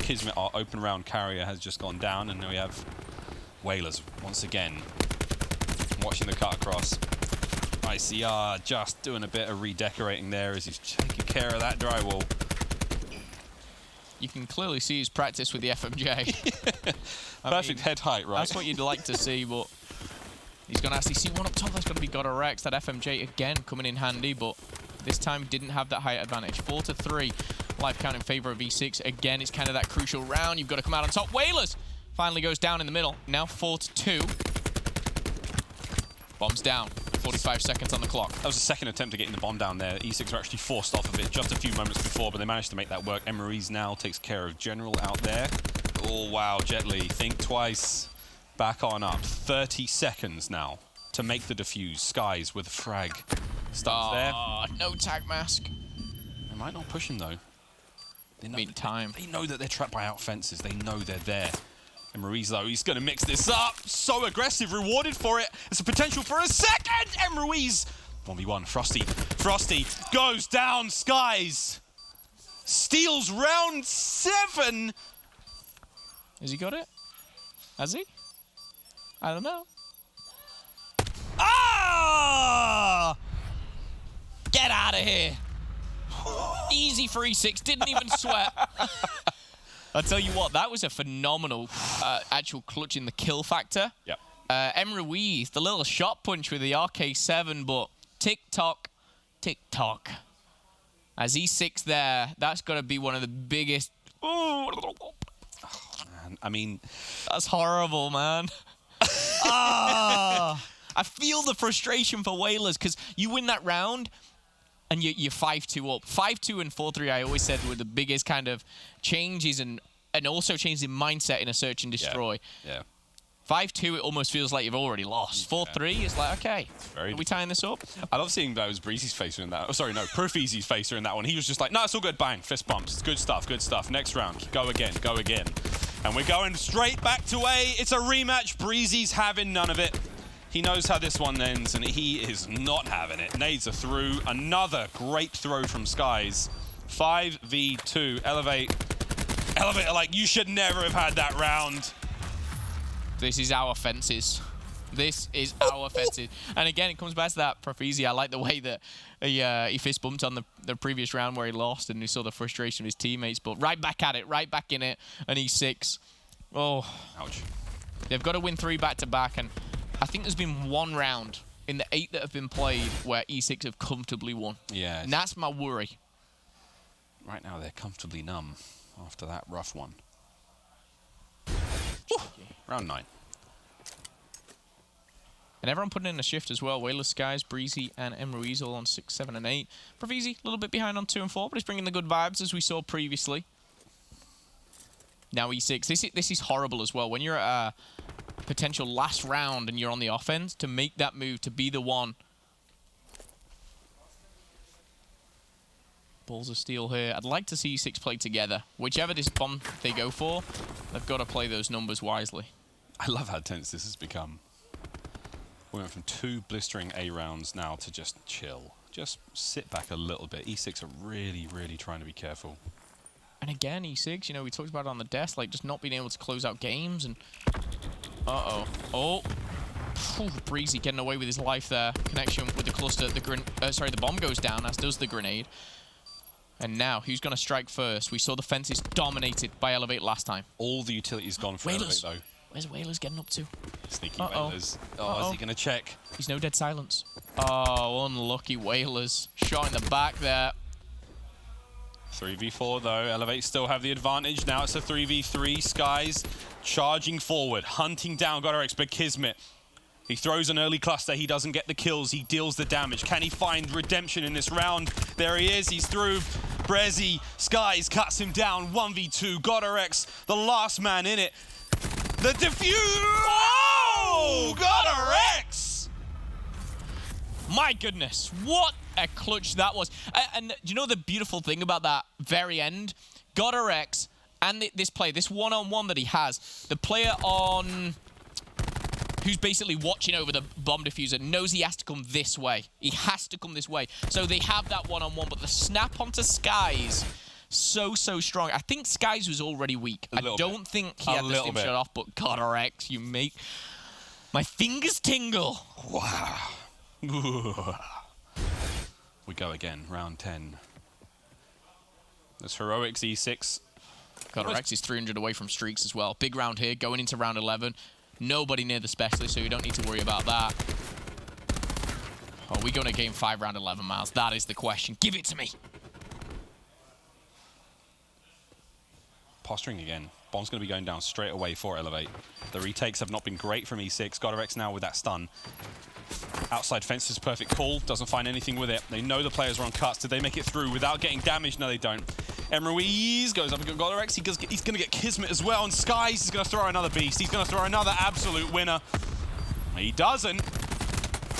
[SPEAKER 9] Kismet, our open round carrier, has just gone down, and now we have Whalers once again watching the cut across. ICR just doing a bit of redecorating there as he's taking care of that drywall.
[SPEAKER 10] You can clearly see his practice with the FMJ.
[SPEAKER 9] Perfect head height, right?
[SPEAKER 10] That's what you'd like to see, but He's going to actually see one up top. That's going to be GodRx. That FMJ again coming in handy, but this time didn't have that height advantage. 4-3. Life count in favor of E6. Again, it's kind of that crucial round. You've got to come out on top. Whalers finally goes down in the middle. Now 4-2. Bomb's down. 45 seconds on the clock.
[SPEAKER 9] That was the second attempt to getting the bomb down there. E6 were actually forced off of it just a few moments before, but they managed to make that work. Emery's now takes care of General out there. Oh, wow, Jet Li, think twice. Back on up. 30 seconds now to make the defuse. Skies with a frag. Starts there.
[SPEAKER 10] No tag mask.
[SPEAKER 9] They might not push him, though. They know
[SPEAKER 10] Meantime.
[SPEAKER 9] They know that they're trapped by out fences. They know they're there. And Ruiz, though, he's going to mix this up. So aggressive, rewarded for it. There's a potential for a second. And Ruiz, 1v1, Frosty. Frosty goes down. Skies steals round 7.
[SPEAKER 10] Has he got it? Has he? I don't know.
[SPEAKER 9] Ah!
[SPEAKER 10] Get out of here. Easy for E6. Didn't even sweat. I'll tell you what, that was a phenomenal actual clutch in the kill factor.
[SPEAKER 9] Yep.
[SPEAKER 10] Ruiz, the little shot punch with the RK7, but tick-tock, tick-tock. As E6 there, that's got to be one of the biggest...
[SPEAKER 9] I mean...
[SPEAKER 10] That's horrible, man. I feel the frustration for Whalers, because you win that round... And you're 5-2 up. 5-2 and 4-3, I always said, were the biggest kind of changes and also changes in mindset in a search and destroy.
[SPEAKER 9] Yeah.
[SPEAKER 10] 5-2, it almost feels like you've already lost. 4-3, it's like, okay, are we tying this up?
[SPEAKER 9] I love seeing those Breezy's face in that. Oh, sorry, no, Proofeasy's face in that one. He was just like, no, it's all good. Bang, fist bumps. It's good stuff, good stuff. Next round, go again, go again. And we're going straight back to A. It's a rematch. Breezy's having none of it. He knows how this one ends, and he is not having it. Nades are through. Another great throw from Skies. 5v2. Elevate are like, you should never have had that round.
[SPEAKER 10] This is our fences. This is our fences. And again, it comes back to that Profizi. I like the way that he fist bumped on the previous round where he lost, and he saw the frustration of his teammates. But right back at it, right back in it. And E6. Oh.
[SPEAKER 9] Ouch.
[SPEAKER 10] They've got to win 3 back-to-back, and I think there's been 1 round in the 8 that have been played where E6 have comfortably won.
[SPEAKER 9] Yeah.
[SPEAKER 10] And that's my worry.
[SPEAKER 9] Right now, they're comfortably numb after that rough one. Round 9.
[SPEAKER 10] And everyone putting in a shift as well. Whalers, Skies, Breezy, and Ruiz all on 6, 7, and 8. Profizi, a little bit behind on 2 and 4, but he's bringing the good vibes as we saw previously. Now E6. This is horrible as well. When you're at a potential last round and you're on the offense, to make that move, to be the one. Balls of steel here. I'd like to see E6 play together. Whichever this bomb they go for, they've got to play those numbers wisely.
[SPEAKER 9] I love how tense this has become. We went from 2 blistering A rounds now to just chill. Just sit back a little bit. E6 are really, really trying to be careful.
[SPEAKER 10] And again, E6, you know, we talked about it on the desk, like just not being able to close out games. And Breezy getting away with his life there. Connection with the cluster. The bomb goes down, as does the grenade. And now, who's going to strike first? We saw the fences dominated by Elevate last time.
[SPEAKER 9] All the utility's gone for
[SPEAKER 10] Whalers.
[SPEAKER 9] Elevate, though.
[SPEAKER 10] Where's Whalers getting up to?
[SPEAKER 9] Sneaky Whalers. Oh, is he going to check?
[SPEAKER 10] He's no dead silence. Oh, unlucky Whalers. Shot in the back there.
[SPEAKER 9] 3v4 though. Elevate still have the advantage. Now it's a 3v3. Skies charging forward, hunting down GodRx, but Kismet. He throws an early cluster. He doesn't get the kills. He deals the damage. Can he find redemption in this round? There he is. He's through. Brezzy. Skies cuts him down. 1v2. GodRx, the last man in it. The defuse. Oh! GodRx!
[SPEAKER 10] My goodness, what a clutch that was. And do you know the beautiful thing about that very end? GodRx and this play, this one-on-one that he has, the player on who's basically watching over the bomb diffuser knows he has to come this way. He has to come this way. So they have that one-on-one, but the snap onto Skies, so strong. I think Skies was already weak. I don't think he had the stim shot off, but GodRx, you make my fingers tingle.
[SPEAKER 9] Wow. We go again, round 10. There's Heroics E6.
[SPEAKER 10] GodRx is 300 away from streaks as well. Big round here, going into round 11. Nobody near the specialist, so you don't need to worry about that. Are we going to game 5, round 11, Miles? That is the question. Give it to me.
[SPEAKER 9] Posturing again. Bomb's going to be going down straight away for Elevate. The retakes have not been great from E6. Godorex now with that stun. Outside fence is perfect call. Doesn't find anything with it. They know the players are on cuts. Did they make it through without getting damaged? No, they don't. Emruiz goes up against Godorex. He's going to get Kismet as well. And Skies is going to throw another beast. He's going to throw another absolute winner. He doesn't.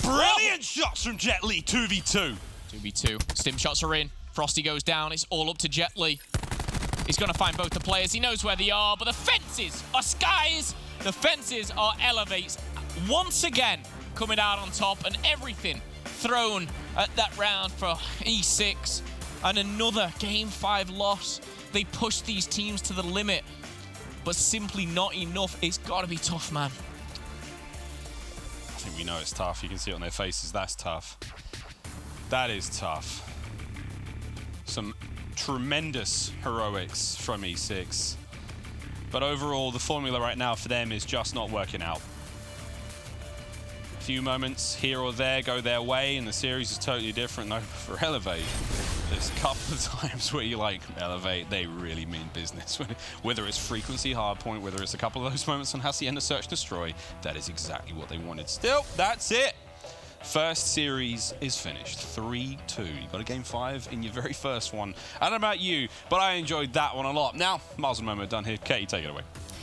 [SPEAKER 9] Brilliant shots from Jet Li. 2v2.
[SPEAKER 10] 2v2. Stim shots are in. Frosty goes down. It's all up to Jet Li. He's going to find both the players. He knows where they are, but the fences are Skies. The fences are Elevates. Once again, coming out on top, and everything thrown at that round for E6. And another Game 5 loss. They push these teams to the limit, but simply not enough. It's got to be tough, man.
[SPEAKER 9] I think we know it's tough. You can see it on their faces. That's tough. That is tough. Some tremendous heroics from E6. But overall, the formula right now for them is just not working out. A few moments here or there go their way, and the series is totally different. Though for Elevate, there's a couple of times where you're like, Elevate, they really mean business. Whether it's frequency hardpoint, whether it's a couple of those moments on Hacienda Search Destroy, that is exactly what they wanted. Still, that's it. First series is finished, 3-2. You got a game 5 in your very first one. I don't know about you, but I enjoyed that one a lot. Now, Miles and Momo done here. Katie, take it away.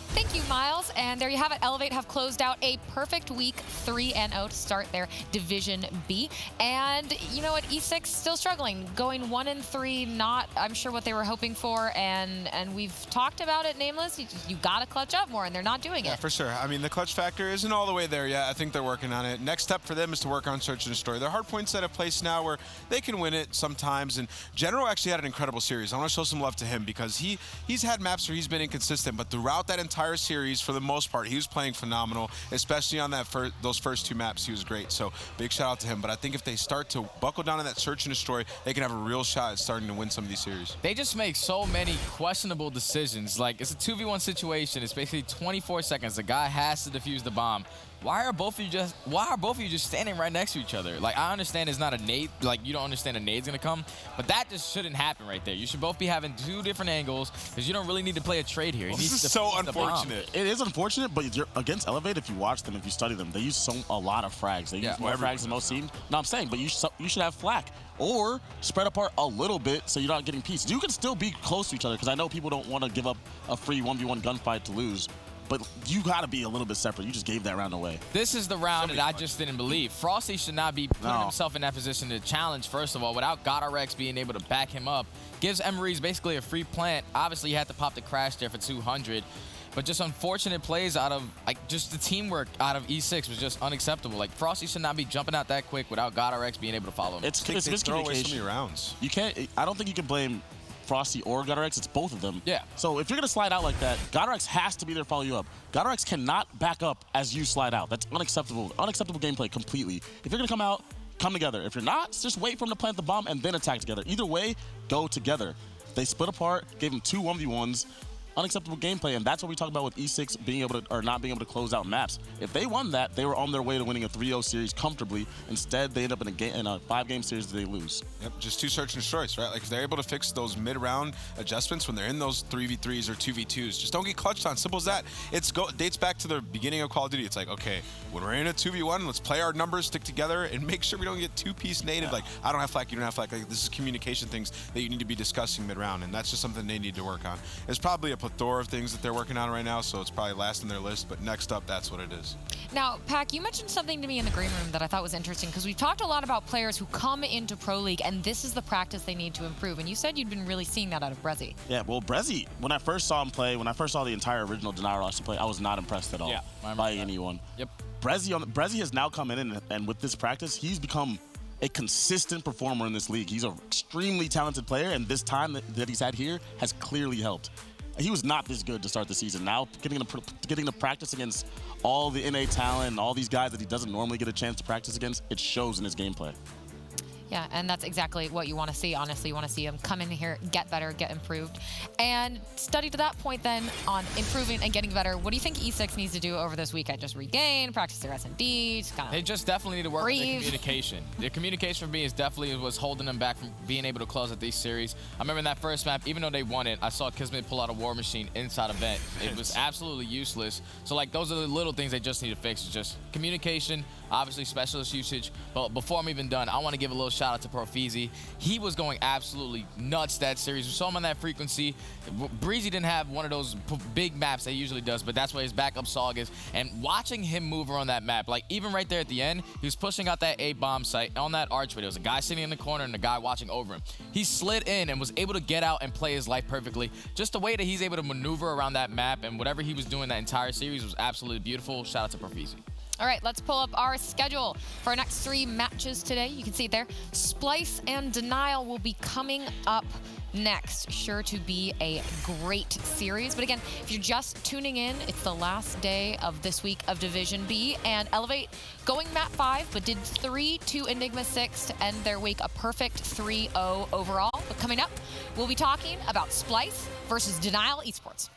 [SPEAKER 5] Thank you, Miles. And there you have it. Elevate have closed out a perfect week, 3-0 to start their Division B. And you know what? E6 still struggling, going 1-3. Not, I'm sure, what they were hoping for. And we've talked about it, Nameless. You got to clutch up more, and they're not doing it.
[SPEAKER 6] Yeah, for sure. I mean, the clutch factor isn't all the way there yet. I think they're working on it. Next step for them is to work on Search and Destroy. Their Hardpoint's at a place now where they can win it sometimes. And General actually had an incredible series. I want to show some love to him because he's had maps where he's been inconsistent, but throughout that entire series, for the most part, he was playing phenomenal, especially on that those first 2 maps. He was great, so big shout out to him. But I think if they start to buckle down on that Search and Destroy, they can have a real shot at starting to win some of these series.
[SPEAKER 7] They just make so many questionable decisions. Like, it's a 2v1 situation. It's basically 24 seconds. The guy has to defuse the bomb. Why are both of you just standing right next to each other? Like, I understand it's not a nade, like you don't understand a nade's gonna come, but that just shouldn't happen right there. You should both be having 2 different angles because you don't really need to play a trade here.
[SPEAKER 6] This is so unfortunate.
[SPEAKER 8] It is unfortunate, but you're against Elevate, if you watch them, if you study them, they use a lot of frags. They use more frags than most teams. No, I'm saying, but you should have flak or spread apart a little bit so you're not getting pieces. You can still be close to each other because I know people don't want to give up a free 1v1 gunfight to lose. But you got to be a little bit separate. You just gave that round away.
[SPEAKER 7] This is the round that I just didn't believe. Frosty should not be putting himself in that position to challenge, first of all, without Godorex being able to back him up. Gives Emruiz basically a free plant. Obviously, he had to pop the crash there for 200. But just unfortunate plays out of, like, just the teamwork out of E6 was just unacceptable. Like, Frosty should not be jumping out that quick without Godorex being able to follow him.
[SPEAKER 8] It's miscommunication.
[SPEAKER 6] So many rounds.
[SPEAKER 8] You can't, I don't think you can blame Frosty or Godorex, it's both of them.
[SPEAKER 7] Yeah.
[SPEAKER 8] So if you're gonna slide out like that, Godorex has to be there to follow you up. Godorex cannot back up as you slide out. That's unacceptable. Unacceptable gameplay completely. If you're gonna come out, come together. If you're not, just wait for them to plant the bomb and then attack together. Either way, go together. They split apart, gave him 2 1v1s. Unacceptable gameplay, and that's what we talk about with E6 being able to, or not being able to close out maps. If they won that, they were on their way to winning a 3-0 series comfortably. Instead, they end up in a 5-game series that they lose.
[SPEAKER 6] Yep, just 2 Search and Destroys, right? Like, if they're able to fix those mid-round adjustments when they're in those 3v3s or 2v2s, just don't get clutched on. Simple as that. Dates back to the beginning of Call of Duty. It's like, okay, when we're in a 2v1, let's play our numbers, stick together, and make sure we don't get 2-piece native. Like, I don't have flak, you don't have flak. Like, this is communication things that you need to be discussing mid-round, and that's just something they need to work on. There's probably a plethora of things that they're working on right now, so it's probably last on their list, but next up, that's what it is.
[SPEAKER 5] Now, Pac, you mentioned something to me in the green room that I thought was interesting, because we've talked a lot about players who come into Pro League, and this is the practice they need to improve, and you said you'd been really seeing that out of Brezzy.
[SPEAKER 8] Yeah, well, Brezzy, when I first saw him play, when I first saw the entire original Denial Rush play, I was not impressed at all by anyone.
[SPEAKER 7] Yep.
[SPEAKER 8] Brezzy has now come in, and with this practice, he's become a consistent performer in this league. He's an extremely talented player, and this time that he's had here has clearly helped. He was not this good to start the season. Now, getting to practice against all the NA talent and all these guys that he doesn't normally get a chance to practice against, it shows in his gameplay.
[SPEAKER 5] Yeah, and that's exactly what you want to see. Honestly, you want to see them come in here, get better, get improved, and study to that point then on improving and getting better. What do you think E6 needs to do over this weekend? Just regain, practice their S&D, just kind of
[SPEAKER 7] They just definitely need to work on
[SPEAKER 5] breathe.
[SPEAKER 7] their communication. Their communication for me is definitely was holding them back from being able to close at these series. I remember in that first map, even though they won it, I saw Kismet pull out a War Machine inside a vent. It was absolutely useless. So like those are the little things they just need to fix. It's just communication, obviously specialist usage. But before I'm even done, I want to give a little shout out to Profizi. He was going absolutely nuts that series. We saw him on that frequency. Breezy didn't have one of those big maps that he usually does, but that's where his backup Sog is. And watching him move around that map, like even right there at the end, he was pushing out that A-bomb site on that archway. There was a guy sitting in the corner and a guy watching over him. He slid in and was able to get out and play his life perfectly. Just the way that he's able to maneuver around that map and whatever he was doing that entire series was absolutely beautiful. Shout out to Profizi.
[SPEAKER 5] All right, let's pull up our schedule for our next 3 matches today. You can see it there. Splice and Denial will be coming up next. Sure to be a great series. But again, if you're just tuning in, it's the last day of this week of Division B. And Elevate going map 5, but did 3 to Enigma6 to end their week a perfect 3-0 overall. But coming up, we'll be talking about Splice versus Denial Esports.